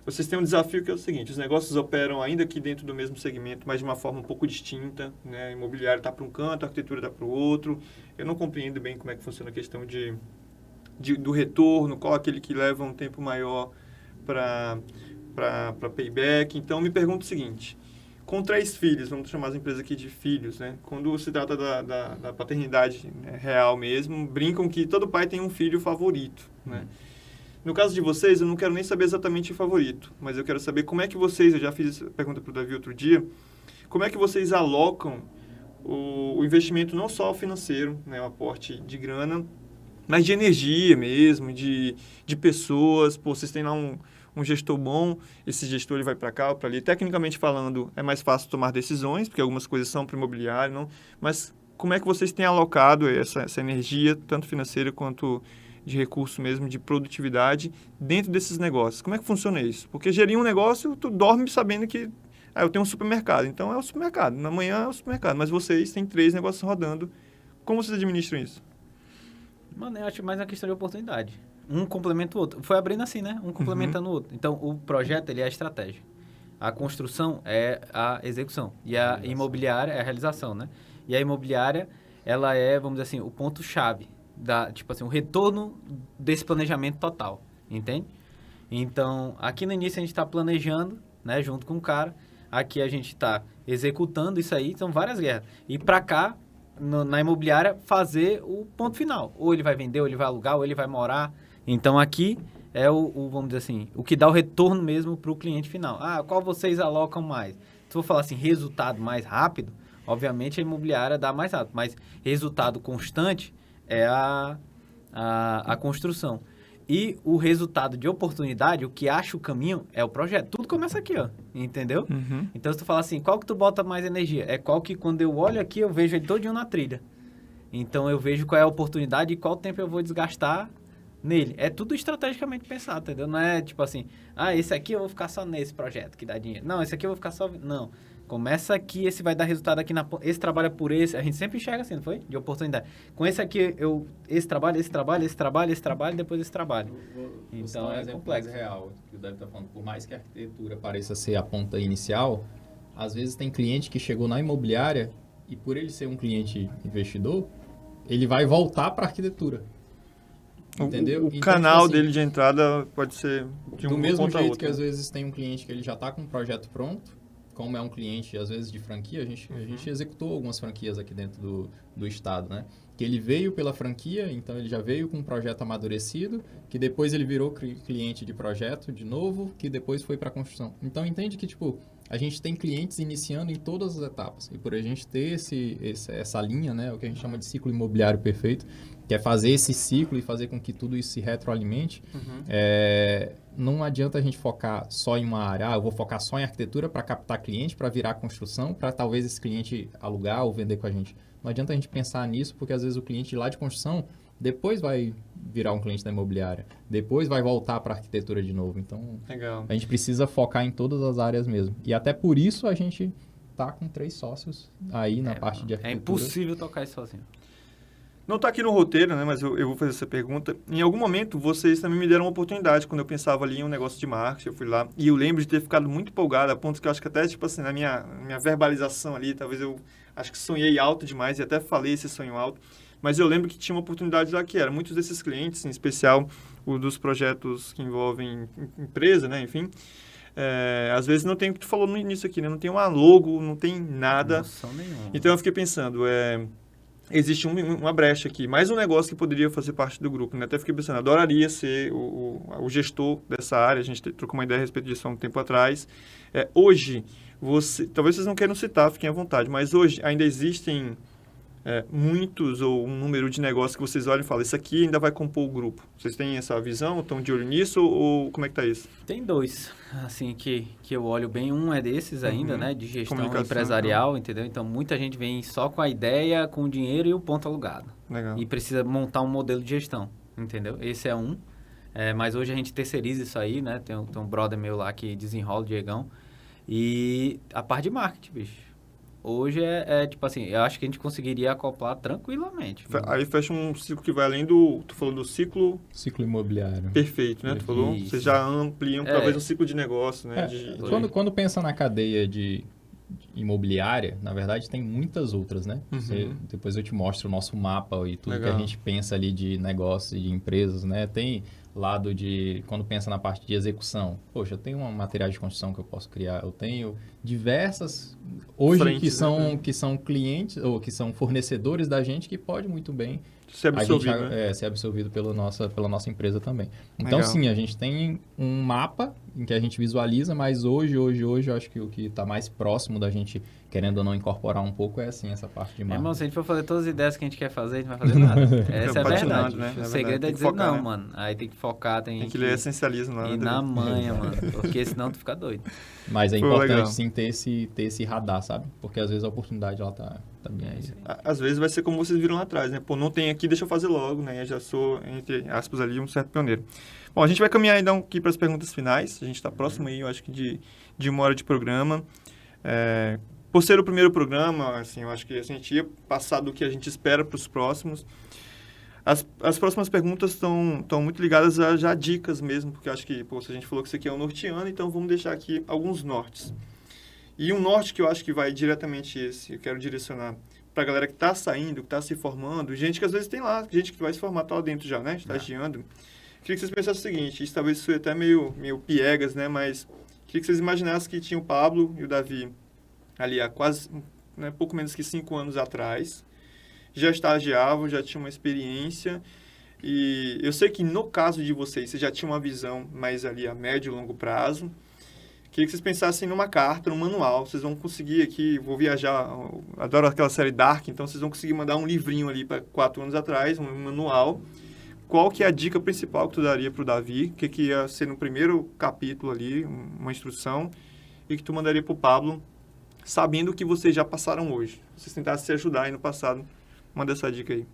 S1: Vocês têm um desafio que é o seguinte, os negócios operam ainda aqui dentro do mesmo segmento, mas de uma forma um pouco distinta, né? O imobiliário está para um canto, a arquitetura está para o outro. Eu não compreendo bem como é que funciona a questão do retorno, qual aquele que leva um tempo maior para payback. Então, me pergunto o seguinte... Com 3 filhos, vamos chamar as empresas aqui de filhos, né? Quando se trata da paternidade, né, real mesmo, brincam que todo pai tem um filho favorito, né? No caso de vocês, eu não quero nem saber exatamente o favorito, mas eu quero saber como é que vocês, eu já fiz essa pergunta para o Davi outro dia, como é que vocês alocam o investimento não só financeiro, né, o aporte de grana, mas de energia mesmo, de pessoas. Pô, vocês têm lá um gestor bom, esse gestor ele vai para cá ou para ali. Tecnicamente falando, é mais fácil tomar decisões, porque algumas coisas são para o imobiliário, não? Mas como é que vocês têm alocado essa energia, tanto financeira quanto de recurso mesmo, de produtividade, dentro desses negócios? Como é que funciona isso? Porque gerir um negócio, tu dorme sabendo que eu tenho um supermercado, então é o supermercado, na manhã é o supermercado, mas vocês têm 3 negócios rodando. Como vocês administram isso?
S2: Mano, eu acho mais uma questão de oportunidade. Um complementa o outro. Foi abrindo assim, né? Um complementando o outro. Então, o projeto, ele é a estratégia. A construção é a execução. E a imobiliária é a realização, né? E a imobiliária, ela é, vamos dizer assim, o ponto-chave. Tipo assim, o retorno desse planejamento total. Entende? Então, aqui no início a gente está planejando, né? Junto com o cara. Aqui a gente está executando isso aí. São várias guerras. E para cá, na imobiliária, fazer o ponto final. Ou ele vai vender, ou ele vai alugar, ou ele vai morar. Então, aqui é vamos dizer assim, o que dá o retorno mesmo para o cliente final. Qual vocês alocam mais? Se eu falar assim, resultado mais rápido, obviamente a imobiliária dá mais rápido, mas resultado constante é a construção. E o resultado de oportunidade, o que acha o caminho, é o projeto. Tudo começa aqui, ó, entendeu? Então, se tu fala assim, qual que tu bota mais energia? É qual que, quando eu olho aqui, eu vejo ele todinho na trilha. Então, eu vejo qual é a oportunidade e qual tempo eu vou desgastar nele. É tudo estrategicamente pensado, entendeu? Não é tipo assim, esse aqui eu vou ficar só nesse projeto que dá dinheiro. Não, esse aqui eu vou ficar só... Não. Começa aqui, esse vai dar resultado aqui esse trabalha por esse. A gente sempre enxerga assim, não foi? De oportunidade. Com esse aqui, esse trabalho, depois esse trabalho. Então, é complexo.
S3: Real, que o David está falando. Por mais que a arquitetura pareça ser a ponta inicial, às vezes tem cliente que chegou na imobiliária e por ele ser um cliente investidor, ele vai voltar para a arquitetura. Entendeu?
S1: O canal dele de entrada pode ser de
S3: do mesmo jeito
S1: outra.
S3: Que às vezes tem um cliente que ele já está com um projeto pronto, como é um cliente às vezes de franquia, a gente executou algumas franquias aqui dentro do estado, né? Que ele veio pela franquia, então ele já veio com um projeto amadurecido, que depois ele virou cliente de projeto de novo, que depois foi para a construção. Então entende que tipo a gente tem clientes iniciando em todas as etapas. E por a gente ter essa linha, né, o que a gente chama de ciclo imobiliário perfeito, que é fazer esse ciclo e fazer com que tudo isso se retroalimente, não adianta a gente focar só em uma área. Eu vou focar só em arquitetura para captar cliente, para virar construção, para talvez esse cliente alugar ou vender com a gente. Não adianta a gente pensar nisso, porque às vezes o cliente lá de construção depois vai virar um cliente da imobiliária, depois vai voltar para a arquitetura de novo. Então,
S1: legal.
S3: A gente precisa focar em todas as áreas mesmo. E até por isso a gente tá com 3 sócios aí na parte de arquitetura.
S2: É impossível tocar isso sozinho.
S1: Não está aqui no roteiro, né? Mas eu vou fazer essa pergunta. Em algum momento, vocês também me deram uma oportunidade. Quando eu pensava ali em um negócio de marketing, eu fui lá. E eu lembro de ter ficado muito empolgado, a ponto que eu acho que até, tipo assim, na minha verbalização ali, talvez eu acho que sonhei alto demais e até falei esse sonho alto. Mas eu lembro que tinha uma oportunidade lá que era. Muitos desses clientes, em especial o dos projetos que envolvem empresa, né? Enfim, Às vezes não tem o que tu falou no início aqui, né? Não tem uma logo, não tem nada.
S2: Noção nenhuma.
S1: Então eu fiquei pensando, existe uma brecha aqui, mais um negócio que poderia fazer parte do grupo, né? Até fiquei pensando, adoraria ser o gestor dessa área, a gente trocou uma ideia a respeito disso há um tempo atrás. Hoje, talvez vocês não queiram citar, fiquem à vontade, mas hoje ainda existem muitos ou um número de negócios que vocês olham e falam, isso aqui ainda vai compor o grupo. Vocês têm essa visão? Estão de olho nisso ou como é que tá isso?
S2: Tem dois, assim, que eu olho bem. Um é desses ainda, né? De gestão
S1: Comunicação,
S2: empresarial, entendeu? Então, muita gente vem só com a ideia, com o dinheiro e o ponto alugado.
S1: Legal.
S2: E precisa montar um modelo de gestão, entendeu? Esse é um. Mas hoje a gente terceiriza isso aí, né? Tem um brother meu lá que desenrola, o Diegão. E a parte de marketing, bicho. Hoje tipo assim, eu acho que a gente conseguiria acoplar tranquilamente.
S1: Aí fecha um ciclo que vai além tu falou do ciclo...
S3: Ciclo imobiliário.
S1: Perfeito, né? Tu falou,
S2: Isso.
S1: vocês já ampliam talvez um ciclo de negócio, né?
S3: Quando pensa na cadeia de imobiliária, na verdade tem muitas outras, né? Depois eu te mostro o nosso mapa e tudo que a gente pensa ali de negócios e de empresas, né? Tem lado de, quando pensa na parte de execução, poxa, eu tenho um material de construção que eu posso criar, eu tenho diversas, hoje
S1: frentes,
S3: que são clientes ou que são fornecedores da gente que pode muito bem
S1: ser absorvido,
S3: ser absorvido pela nossa empresa também. Então,
S1: Legal.
S3: sim, a gente tem um mapa em que a gente visualiza, mas hoje eu acho que o que está mais próximo da gente, querendo ou não incorporar um pouco, é assim, essa parte de marketing.
S2: Irmão, se a gente for fazer todas as ideias que a gente quer fazer, a gente não vai fazer nada. Essa é a verdade.
S1: Né?
S2: O segredo é dizer
S1: focar,
S2: não,
S1: né?
S2: mano. Aí tem que focar, tem
S1: que ler essencialismo lá.
S2: ir na manha, mano. Porque senão tu fica doido.
S3: Mas é
S1: Pô,
S3: importante,
S1: legal.
S3: sim, ter esse radar, sabe? Porque às vezes a oportunidade, ela tá bem aí.
S1: Às vezes vai ser como vocês viram lá atrás, né? Pô, não tem aqui, deixa eu fazer logo, né? Eu já sou, entre aspas, ali, um certo pioneiro. Bom, a gente vai caminhar então aqui para as perguntas finais. A gente está próximo aí, eu acho que de 1 hora de programa. Por ser o primeiro programa, assim, eu acho que a gente ia passar do que a gente espera para os próximos. As próximas perguntas estão muito ligadas a já dicas mesmo, porque eu acho que, pô, se a gente falou que isso aqui é um norteano, então vamos deixar aqui alguns nortes. E um norte que eu acho que vai diretamente eu quero direcionar para a galera que está saindo, que está se formando, gente que às vezes tem lá, gente que vai se formar, tá lá dentro já, né? Estagiando. Queria que vocês pensassem o seguinte, isso talvez seja até meio piegas, né? Mas queria que vocês imaginassem que tinha o Pablo e o Davi ali há quase, né, pouco menos que 5 anos atrás. Já estagiavam, já tinham uma experiência. E eu sei que no caso de vocês já tinham uma visão mais ali a médio e longo prazo. Queria que vocês pensassem numa carta, num manual. Vocês vão conseguir aqui, vou viajar, adoro aquela série Dark, então vocês vão conseguir mandar um livrinho ali para 4 anos atrás, um manual. Qual que é a dica principal que tu daria para o Davi? O que ia ser no primeiro capítulo ali, uma instrução, e que tu mandaria para o Pablo, sabendo o que vocês já passaram hoje? Vocês tentassem se ajudar aí no passado. Manda essa dica aí.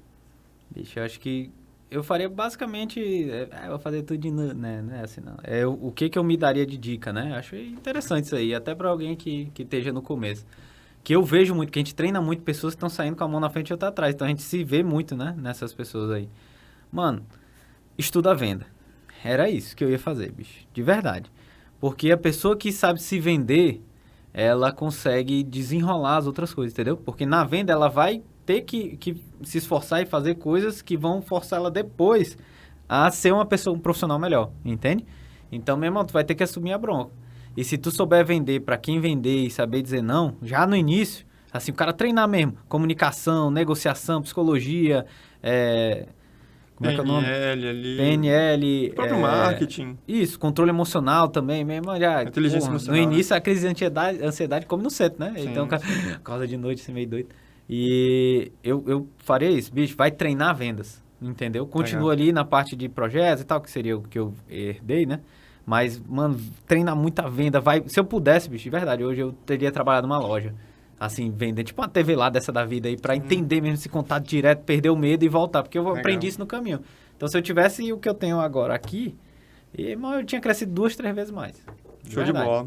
S2: Bicho, eu acho que eu faria basicamente... eu vou fazer tudo de... Né? Não é assim, não. O que eu me daria de dica, né? Acho interessante isso aí, até para alguém que esteja no começo. Que eu vejo muito, que a gente treina muito pessoas que estão saindo com a mão na frente e outra atrás. Então, a gente se vê muito, né? Nessas pessoas aí. Mano, estuda a venda. Era isso que eu ia fazer, bicho. De verdade. Porque a pessoa que sabe se vender, ela consegue desenrolar as outras coisas, entendeu? Porque na venda, ela vai ter que se esforçar e fazer coisas que vão forçar ela depois a ser uma pessoa, um profissional melhor, entende? Então, meu irmão, tu vai ter que assumir a bronca. E se tu souber vender para quem vender e saber dizer não, já no início, assim, o cara treinar mesmo, comunicação, negociação, psicologia, como é que é o nome?
S1: PNL ali.
S2: PNL.
S1: O próprio marketing.
S2: Isso, controle emocional também, mesmo. Já,
S1: Inteligência emocional.
S2: No início, a crise de ansiedade come no centro, né?
S1: Sim,
S2: então, acorda de noite, assim, meio doido. E eu faria isso, bicho, vai treinar vendas, entendeu? Continua ali na parte de projetos e tal, que seria o que eu herdei, né? Mas, mano, treinar muita venda, vai... Se eu pudesse, bicho, de verdade, hoje eu teria trabalhado numa loja, assim, vendendo, tipo uma TV lá dessa da vida aí, pra entender mesmo esse contato direto, perder o medo e voltar, porque eu aprendi isso no caminho. Então, se eu tivesse o que eu tenho agora aqui, eu tinha crescido 2, 3 vezes mais.
S1: Show de bola.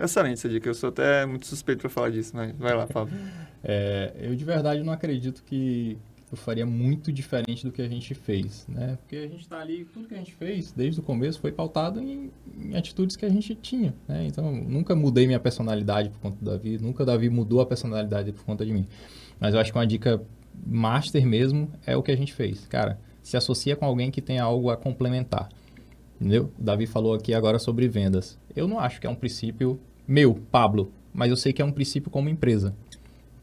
S1: Excelente essa dica. Eu sou até muito suspeito para falar disso, mas vai lá, Pablo.
S3: Eu de verdade não acredito que eu faria muito diferente do que a gente fez, né? Porque a gente está ali, tudo que a gente fez desde o começo foi pautado em atitudes que a gente tinha, né? Então, nunca mudei minha personalidade por conta do Davi, nunca o Davi mudou a personalidade por conta de mim. Mas eu acho que uma dica master mesmo é o que a gente fez. Cara, se associa com alguém que tem algo a complementar. entendeu? O Davi falou aqui agora sobre vendas. Eu não acho que é um princípio meu, Pablo, mas eu sei que é um princípio como empresa,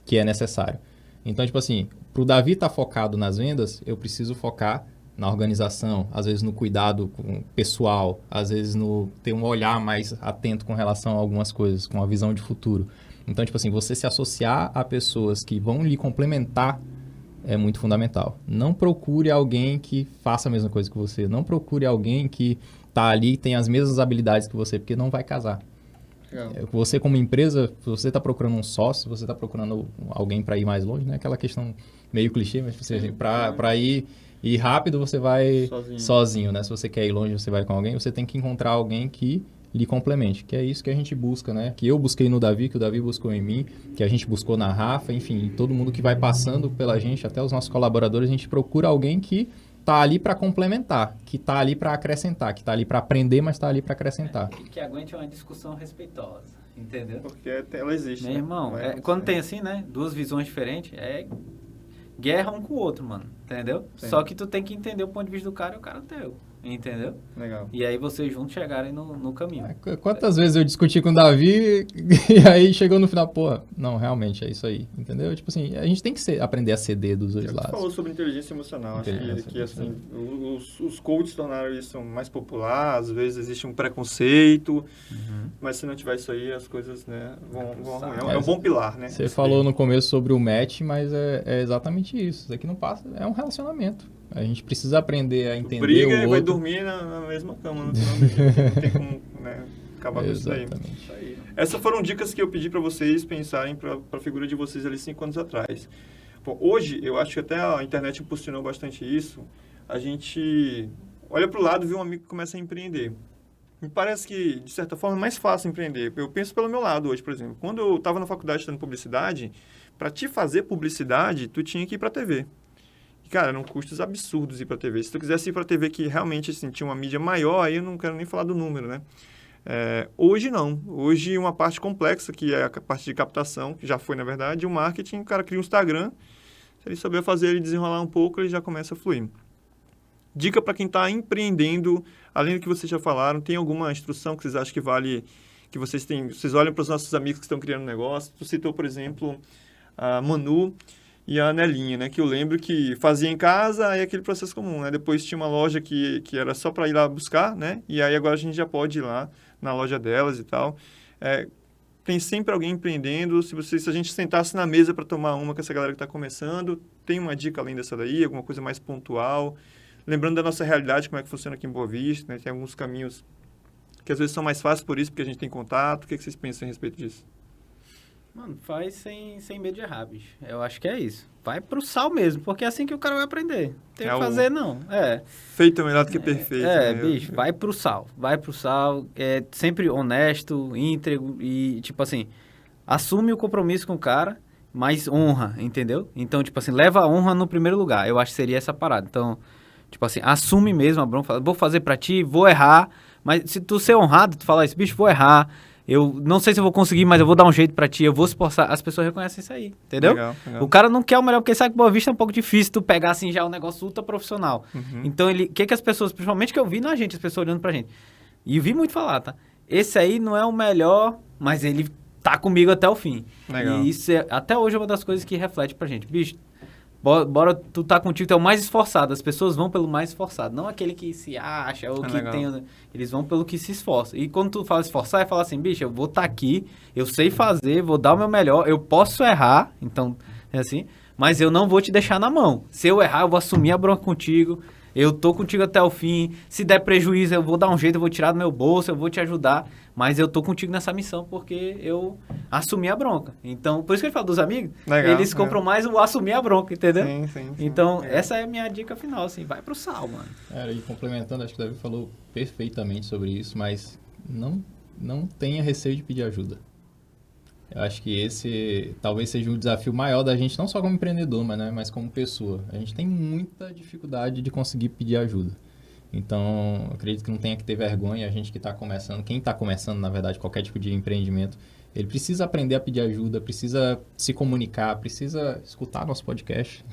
S3: que é necessário. Então, tipo assim, para o Davi estar focado nas vendas, eu preciso focar na organização, às vezes no cuidado com o pessoal, às vezes no ter um olhar mais atento com relação a algumas coisas, com uma visão de futuro. Então, tipo assim, você se associar a pessoas que vão lhe complementar é muito fundamental. Não procure alguém que faça a mesma coisa que você. Não procure alguém que está ali e tem as mesmas habilidades que você, porque não vai casar.
S1: Legal.
S3: Você como empresa, se você está procurando um sócio, você está procurando alguém para ir mais longe, né? Aquela questão meio clichê, mas para ir rápido você vai sozinho, né? Se você quer ir longe, você vai com alguém. Você tem que encontrar alguém que lhe complemente, que é isso que a gente busca, né? Que eu busquei no Davi, que o Davi buscou em mim, que a gente buscou na Rafa, enfim, todo mundo que vai passando pela gente, até os nossos colaboradores, a gente procura alguém que tá ali para complementar, que tá ali para acrescentar, que tá ali para aprender, mas tá ali para acrescentar.
S2: Que aguente uma discussão respeitosa, entendeu?
S1: Porque ela existe,
S2: Meu
S1: né?
S2: irmão, quando tem assim, né, duas visões diferentes, é guerra um com o outro, mano, entendeu?
S1: Sim.
S2: Só que tu tem que entender o ponto de vista do cara e o cara o teu, entendeu?
S1: Legal.
S2: E aí vocês juntos chegarem no caminho.
S3: Quantas vezes eu discuti com o Davi e aí chegou no final, porra, não, realmente é isso aí, entendeu? Tipo assim, a gente tem que aprender a ceder dos dois
S1: Você
S3: lados.
S1: falou sobre inteligência emocional. Acho
S3: Inteligência
S1: que assim, os coaches tornaram isso mais popular, às vezes existe um preconceito, mas se não tiver isso aí, as coisas, né, vão arruinar. É um bom pilar, né?
S3: Você falou no começo sobre o match, mas é exatamente isso. Isso aqui não passa, é um relacionamento. A gente precisa aprender a entender
S1: briga
S3: o
S1: e
S3: outro.
S1: vai dormir na mesma cama, no final do dia. Não tem como, né, acabar com isso daí.
S3: Exatamente.
S1: Essas foram dicas que eu pedi para vocês pensarem para a figura de vocês ali 5 anos atrás. Bom, hoje, eu acho que até a internet impulsionou bastante isso. A gente olha para o lado e vê um amigo que começa a empreender. Me parece que, de certa forma, é mais fácil empreender. Eu penso pelo meu lado hoje, por exemplo. Quando eu estava na faculdade estudando publicidade, para te fazer publicidade, tu tinha que ir para a TV. E, cara, eram custos absurdos ir para a TV. Se tu quisesse ir para a TV que realmente assim, tinha uma mídia maior, aí eu não quero nem falar do número, né? Hoje não. Hoje uma parte complexa, que é a parte de captação, que já foi, na verdade, o marketing, o cara cria um Instagram, se ele souber fazer ele desenrolar um pouco, ele já começa a fluir. Dica para quem está empreendendo, além do que vocês já falaram, tem alguma instrução que vocês acham que vale, que vocês têm, vocês olham para os nossos amigos que estão criando negócio, tu citou, por exemplo, a Manu e a Nelinha, né, que eu lembro que fazia em casa, aí aquele processo comum, né, depois tinha uma loja que era só para ir lá buscar, né, e aí agora a gente já pode ir lá na loja delas e tal. Tem sempre alguém empreendendo. Se a gente sentasse na mesa para tomar uma com essa galera que está começando, tem uma dica além dessa daí, alguma coisa mais pontual? Lembrando da nossa realidade, como é que funciona aqui em Boa Vista, né? Tem alguns caminhos que às vezes são mais fáceis por isso, porque a gente tem contato. O que vocês pensam a respeito disso?
S2: Mano, faz sem medo de errar, bicho. Eu acho que é isso. Vai pro sal mesmo, porque é assim que o cara vai aprender. Tem que fazer, não.
S1: Feito é melhor do que perfeito. Né?
S2: Bicho, vai pro sal. Vai pro sal. É sempre honesto, íntegro e, tipo assim, assume o compromisso com o cara, mas honra, entendeu? Então, tipo assim, leva a honra no primeiro lugar. Eu acho que seria essa parada. Então, tipo assim, assume mesmo a bronca. Fala, vou fazer pra ti, vou errar, mas se tu ser honrado, tu falar isso, bicho, vou errar. Eu não sei se eu vou conseguir, mas eu vou dar um jeito pra ti, eu vou se esforçar. As pessoas reconhecem isso aí, entendeu?
S1: Legal.
S2: O cara não quer o melhor, porque sabe que Boa Vista é um pouco difícil tu pegar assim já um negócio ultra profissional. Então, o que as pessoas, principalmente que eu vi na gente, as pessoas olhando pra gente, e eu vi muito falar, tá? Esse aí não é o melhor, mas ele tá comigo até o fim.
S1: Legal.
S2: E isso até hoje é uma das coisas que reflete pra gente. Bicho, bora tu tá contigo, tu é o mais esforçado. As pessoas vão pelo mais esforçado, não aquele que se acha ou que
S1: legal.
S2: tem. Eles vão pelo que se esforça. E quando tu fala esforçar, é falar assim, bicho, eu vou estar aqui, eu sei fazer, vou dar o meu melhor, eu posso errar, então, é assim, mas eu não vou te deixar na mão. Se eu errar, eu vou assumir a bronca contigo, eu tô contigo até o fim. Se der prejuízo, eu vou dar um jeito, eu vou tirar do meu bolso, eu vou te ajudar. Mas eu tô contigo nessa missão porque eu assumi a bronca. Então, por isso que ele fala dos amigos,
S1: Legal,
S2: eles compram mais o assumir a bronca, entendeu?
S1: Sim.
S2: Então, essa é a minha dica final, assim, vai pro sal, mano.
S3: E complementando, acho que o Davi falou perfeitamente sobre isso, mas não tenha receio de pedir ajuda. Eu acho que esse talvez seja um desafio maior da gente, não só como empreendedor, mas como pessoa. A gente tem muita dificuldade de conseguir pedir ajuda. Então, acredito que não tenha que ter vergonha. A gente que está começando, quem está começando, na verdade, qualquer tipo de empreendimento, ele precisa aprender a pedir ajuda, precisa se comunicar, precisa escutar nosso podcast.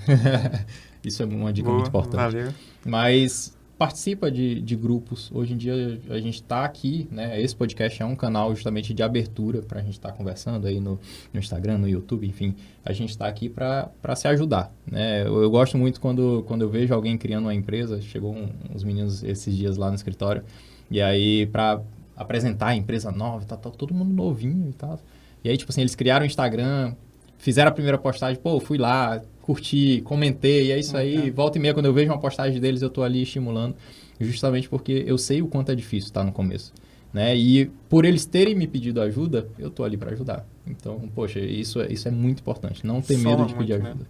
S3: Isso é uma dica muito importante.
S1: Valeu.
S3: Mas participa de grupos. Hoje em dia a gente está aqui, né? Esse podcast é um canal justamente de abertura para a gente estar conversando aí no Instagram, no YouTube, enfim. A gente está aqui para se ajudar, né? Eu gosto muito quando eu vejo alguém criando uma empresa. Chegou uns meninos esses dias lá no escritório, e aí para apresentar a empresa nova, tá todo mundo novinho e tal. E aí, tipo assim, eles criaram o Instagram, fizeram a primeira postagem, pô, fui lá, curti, comentei, e é isso aí. Volta e meia, quando eu vejo uma postagem deles, eu tô ali estimulando, justamente porque eu sei o quanto é difícil estar no começo, né? E por eles terem me pedido ajuda, eu tô ali para ajudar. Então, poxa, isso é muito importante, não ter medo de pedir ajuda.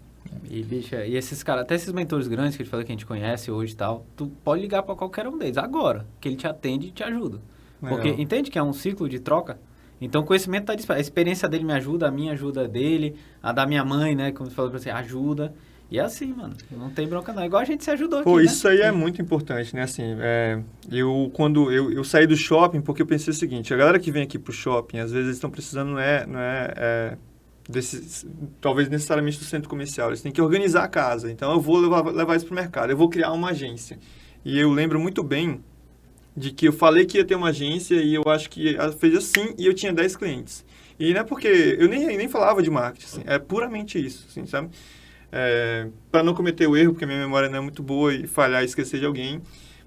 S2: E, bicha, e esses caras, até esses mentores grandes que a gente fala que a gente conhece hoje e tal, tu pode ligar para qualquer um deles agora, que ele te atende e te ajuda. Porque entende que é um ciclo de troca? Então, o conhecimento está disponível. A experiência dele me ajuda, a minha ajuda dele, a da minha mãe, né? Como você falou pra você, ajuda. E é assim, mano. Não tem bronca não. Igual a gente se ajudou aqui,
S1: Pô,
S2: né?
S1: isso aí é muito importante, né? Assim, quando eu saí do shopping, porque eu pensei o seguinte, a galera que vem aqui pro shopping, às vezes eles estão precisando, talvez necessariamente do centro comercial. Eles têm que organizar a casa. Então, eu vou levar isso pro mercado. Eu vou criar uma agência. E eu lembro muito bem de que eu falei que ia ter uma agência e eu acho que ela fez assim e eu tinha 10 clientes. E não é porque... Eu nem falava de marketing, assim, é puramente isso, assim, sabe? Para não cometer o erro, porque a minha memória não é muito boa e falhar e esquecer de alguém.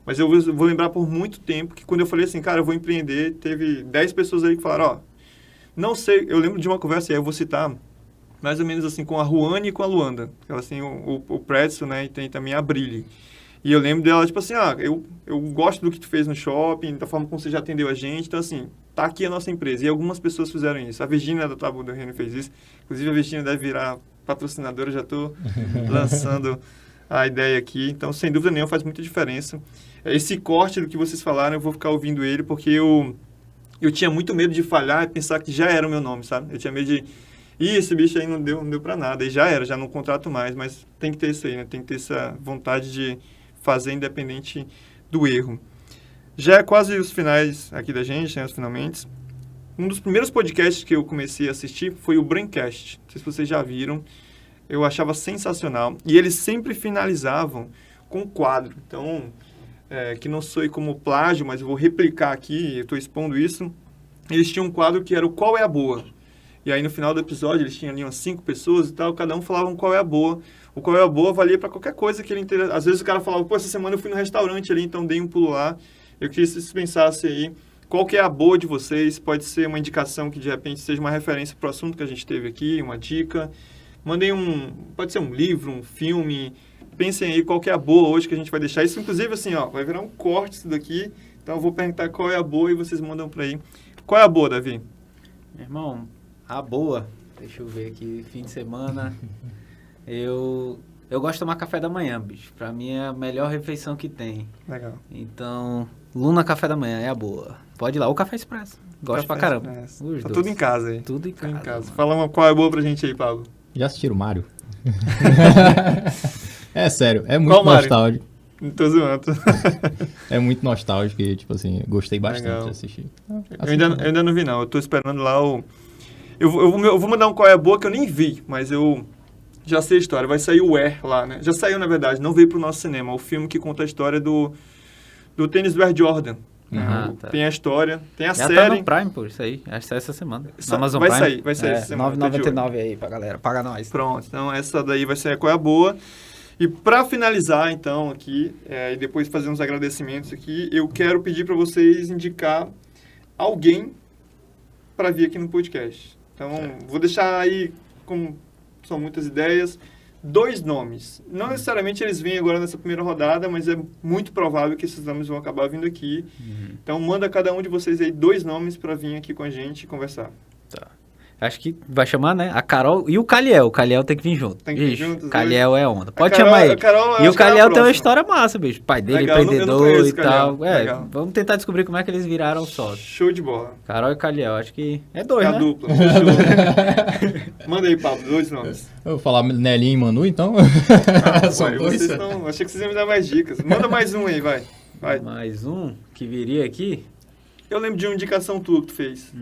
S1: Mas eu vou lembrar por muito tempo que quando eu falei assim, cara, eu vou empreender, teve 10 pessoas aí que falaram, não sei, eu lembro de uma conversa, e aí eu vou citar, mais ou menos assim, com a Ruane e com a Luanda. Elas têm o Pretzel, né, e tem também a Brilhe. E eu lembro dela, tipo assim, eu gosto do que tu fez no shopping, da forma como você já atendeu a gente, então assim, tá aqui a nossa empresa. E algumas pessoas fizeram isso. A Virgínia da Tabu do Reino fez isso. Inclusive a Virgínia deve virar patrocinadora, já tô lançando a ideia aqui. Então, sem dúvida nenhuma, faz muita diferença. Esse corte do que vocês falaram, eu vou ficar ouvindo ele, porque eu tinha muito medo de falhar e pensar que já era o meu nome, sabe? Eu tinha medo de... esse bicho aí não deu pra nada. E já não contrato mais, mas tem que ter isso aí, né? Tem que ter essa vontade de fazer independente do erro. Já é quase os finais aqui da gente, né, os finalmente. Um dos primeiros podcasts que eu comecei a assistir foi o Braincast. Não sei se vocês já viram. Eu achava sensacional. E eles sempre finalizavam com um quadro. Então, que não soe como plágio, mas eu vou replicar aqui, eu estou expondo isso. Eles tinham um quadro que era o Qual é a Boa? E aí, no final do episódio, eles tinham ali umas 5 pessoas e tal, cada um falava um qual é a boa. O qual é a boa valia para qualquer coisa que ele interessa. Às vezes o cara falava, pô, essa semana eu fui no restaurante ali, então dei um pulo lá. Eu queria que vocês pensassem aí, qual que é a boa de vocês? Pode ser uma indicação que de repente seja uma referência para o assunto que a gente teve aqui, uma dica. Mandem pode ser um livro, um filme. Pensem aí qual que é a boa hoje que a gente vai deixar. Isso, inclusive, assim, vai virar um corte isso daqui. Então, eu vou perguntar qual é a boa e vocês mandam para aí. Qual é a boa, Davi?
S2: Meu irmão, a boa, deixa eu ver aqui, fim de semana, eu gosto de tomar café da manhã, bicho. Pra mim é a melhor refeição que tem.
S1: Legal.
S2: Então, Luna Café da Manhã é a boa. Pode ir lá, ou Café Expresso. Gosto pra caramba.
S1: Tá tudo em casa aí.
S2: Tudo em casa.
S1: Fala qual é a boa pra gente aí, Pablo.
S3: Já assistiram o Mário? É sério, é muito nostálgico.
S1: Tô zoando.
S3: É muito nostálgico e, tipo assim, gostei bastante
S1: Legal.
S3: de assistir.
S1: Eu ainda não vi, não. Eu tô esperando lá o... Eu vou mandar um qual é a boa que eu nem vi, mas eu já sei a história. Vai sair o Air lá, né? Já saiu, na verdade, não veio pro nosso cinema. O filme que conta a história do tênis do Air Jordan.
S2: Tá.
S1: Tem a história, tem a
S2: já
S1: série.
S2: Já tá no Prime, pô, isso aí. Acho que sai essa semana. No Amazon Prime.
S1: Vai sair essa semana.
S2: R$9,99 aí pra galera. Paga nós.
S1: Pronto, então essa daí vai ser a qual é a boa. E para finalizar, então, aqui, e depois fazer uns agradecimentos aqui, eu quero pedir para vocês indicar alguém para vir aqui no podcast. Então, vou deixar aí, como são muitas ideias, 2 nomes. Não necessariamente eles vêm agora nessa primeira rodada, mas é muito provável que esses nomes vão acabar vindo aqui. Então, manda cada um de vocês aí 2 nomes para vir aqui com a gente e conversar.
S2: Tá. Acho que vai chamar, né? A Carol e o Caliel. O Caliel tem que vir junto.
S1: Tem que vir junto.
S2: Caliel é onda. Pode chamar ele. E o Caliel tem uma história massa, bicho. O pai dele é empreendedor e tal. Vamos tentar descobrir como é que eles viraram sócios.
S1: Show de bola.
S2: Carol e Caliel, acho que é 2, né?
S1: A dupla. Manda aí, Pablo, 2 nomes.
S3: Eu vou falar Nelinho e Manu, então?
S1: Achei que vocês iam me dar mais dicas. Manda mais um aí, vai.
S2: Mais um que viria aqui?
S1: Eu lembro de uma indicação tua que tu fez.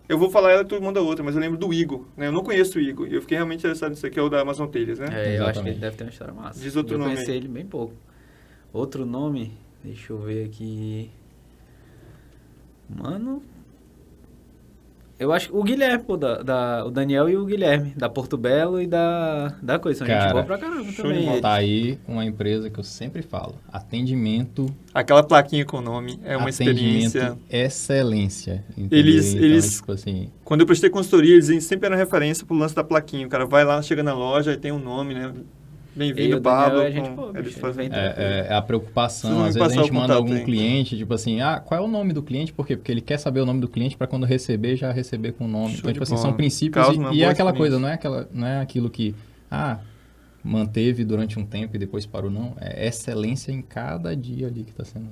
S1: Eu vou falar ela e tu manda outra, mas eu lembro do Igor, né? Eu não conheço o Igor. E eu fiquei realmente interessado nisso aqui, é o da Amazon Telhas, né?
S2: Eu acho que ele deve ter uma história massa.
S1: Diz outro nome.
S2: Eu conheci ele bem pouco. Outro nome, deixa eu ver aqui. Mano, eu acho que o Guilherme, pô, o Daniel e o Guilherme, da Porto Belo e da coisa. São gente
S3: Cara,
S2: boa pra caramba
S1: show
S2: também.
S1: de bola.
S2: eles.
S3: Tá aí uma empresa que eu sempre falo. Atendimento,
S1: Aquela plaquinha com o nome é uma
S3: atendimento,
S1: experiência.
S3: excelência. Entendeu?
S1: Eles-
S3: Tipo assim,
S1: Quando eu prestei consultoria, eles sempre eram referência pro lance da plaquinha. O cara vai lá, chega na loja e tem um nome, né?
S2: E
S1: Bem-vindo,
S2: o Daniel
S1: Pablo.
S2: é gente
S1: com-
S2: boa,
S1: eles
S2: bicho, ele
S1: fazem-
S2: vem tranquilo.
S3: é a
S1: Vocês
S3: preocupação.
S1: vão me
S3: Às vezes a
S1: passar
S3: gente
S1: o
S3: manda
S1: contato
S3: algum
S1: aí.
S3: cliente, tipo assim, qual é o nome do cliente? Por quê? Porque ele quer saber o nome do cliente para quando receber, já receber com o nome.
S1: Show
S3: Então,
S1: de
S3: tipo assim,
S1: bola.
S3: são princípios
S1: Causa uma
S3: e é
S1: boa
S3: aquela coisa,
S1: experiência.
S3: não é aquilo que, manteve durante um tempo e depois parou, não. É excelência em cada dia ali que está sendo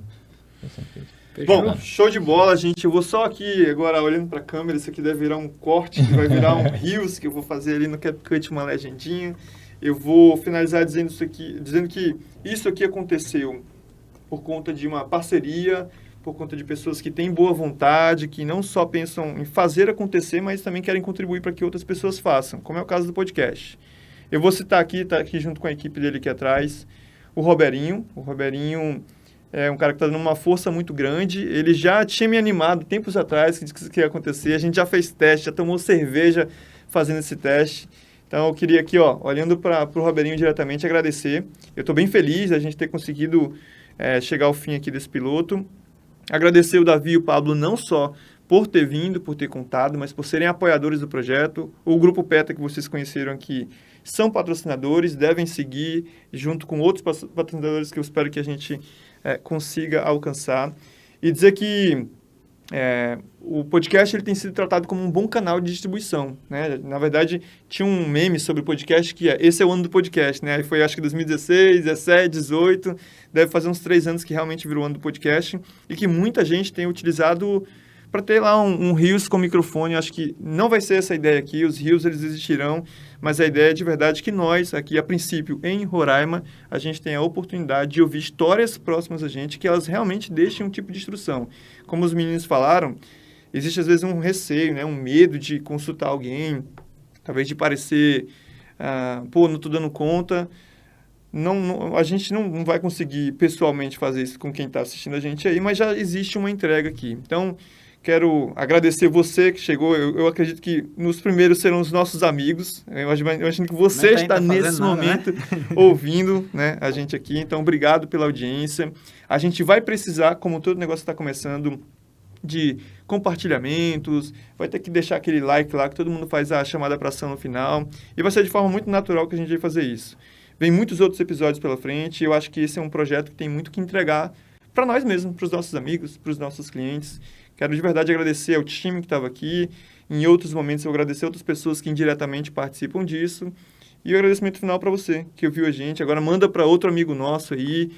S3: feito.
S2: Fechou?
S1: Bom, show de bola, gente. Eu vou só aqui, agora olhando para a câmera, isso aqui deve virar um corte, que vai virar um Reels, que eu vou fazer ali no CapCut uma legendinha. Eu vou finalizar dizendo que isso aqui aconteceu por conta de uma parceria, por conta de pessoas que têm boa vontade, que não só pensam em fazer acontecer, mas também querem contribuir para que outras pessoas façam, como é o caso do podcast. Eu vou citar aqui, tá aqui junto com a equipe dele aqui atrás, o Roberinho. O Roberinho é um cara que está dando uma força muito grande. Ele já tinha me animado tempos atrás que isso que ia acontecer. A gente já fez teste, já tomou cerveja fazendo esse teste. Então, eu queria aqui, ó, olhando para o Roberinho diretamente, agradecer. Eu estou bem feliz da gente ter conseguido chegar ao fim aqui desse piloto. Agradecer o Davi e o Pablo não só por ter vindo, por ter contado, mas por serem apoiadores do projeto. O Grupo PETA que vocês conheceram aqui são patrocinadores, devem seguir junto com outros patrocinadores que eu espero que a gente consiga alcançar. E dizer que o podcast ele tem sido tratado como um bom canal de distribuição, né? Na verdade, tinha um meme sobre o podcast que esse é o ano do podcast, né? Foi acho que 2016, 17, 18, deve fazer uns 3 anos que realmente virou o ano do podcast e que muita gente tem utilizado para ter lá um Reels com microfone. Acho que não vai ser essa a ideia aqui, os Reels eles existirão, mas a ideia é de verdade que nós aqui, a princípio, em Roraima, a gente tem a oportunidade de ouvir histórias próximas a gente que elas realmente deixem um tipo de instrução. Como os meninos falaram, existe às vezes um receio, né? Um medo de consultar alguém, talvez de parecer, não estou dando conta. A gente não vai conseguir pessoalmente fazer isso com quem está assistindo a gente aí, mas já existe uma entrega aqui. Então, quero agradecer você que chegou. Eu acredito que nos primeiros serão os nossos amigos. Eu imagino que você
S2: Nem
S1: está
S2: tá fazendo
S1: nesse
S2: nada,
S1: momento ouvindo, né, a gente aqui. Então, obrigado pela audiência. A gente vai precisar, como todo negócio está começando, de compartilhamentos, vai ter que deixar aquele like lá, que todo mundo faz a chamada para ação no final. E vai ser de forma muito natural que a gente vai fazer isso. Vem muitos outros episódios pela frente. E eu acho que esse é um projeto que tem muito que entregar para nós mesmos, para os nossos amigos, para os nossos clientes. Quero de verdade agradecer ao time que estava aqui. Em outros momentos, eu agradecer a outras pessoas que indiretamente participam disso. E o agradecimento final para você, que ouviu a gente. Agora manda para outro amigo nosso aí.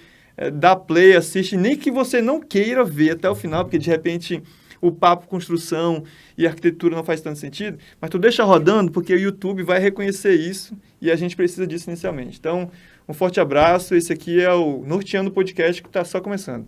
S1: Dá play, assiste. Nem que você não queira ver até o final, porque de repente o papo construção e arquitetura não faz tanto sentido. Mas tu deixa rodando, porque o YouTube vai reconhecer isso. E a gente precisa disso inicialmente. Então, um forte abraço. Esse aqui é o Norteando Podcast, que está só começando.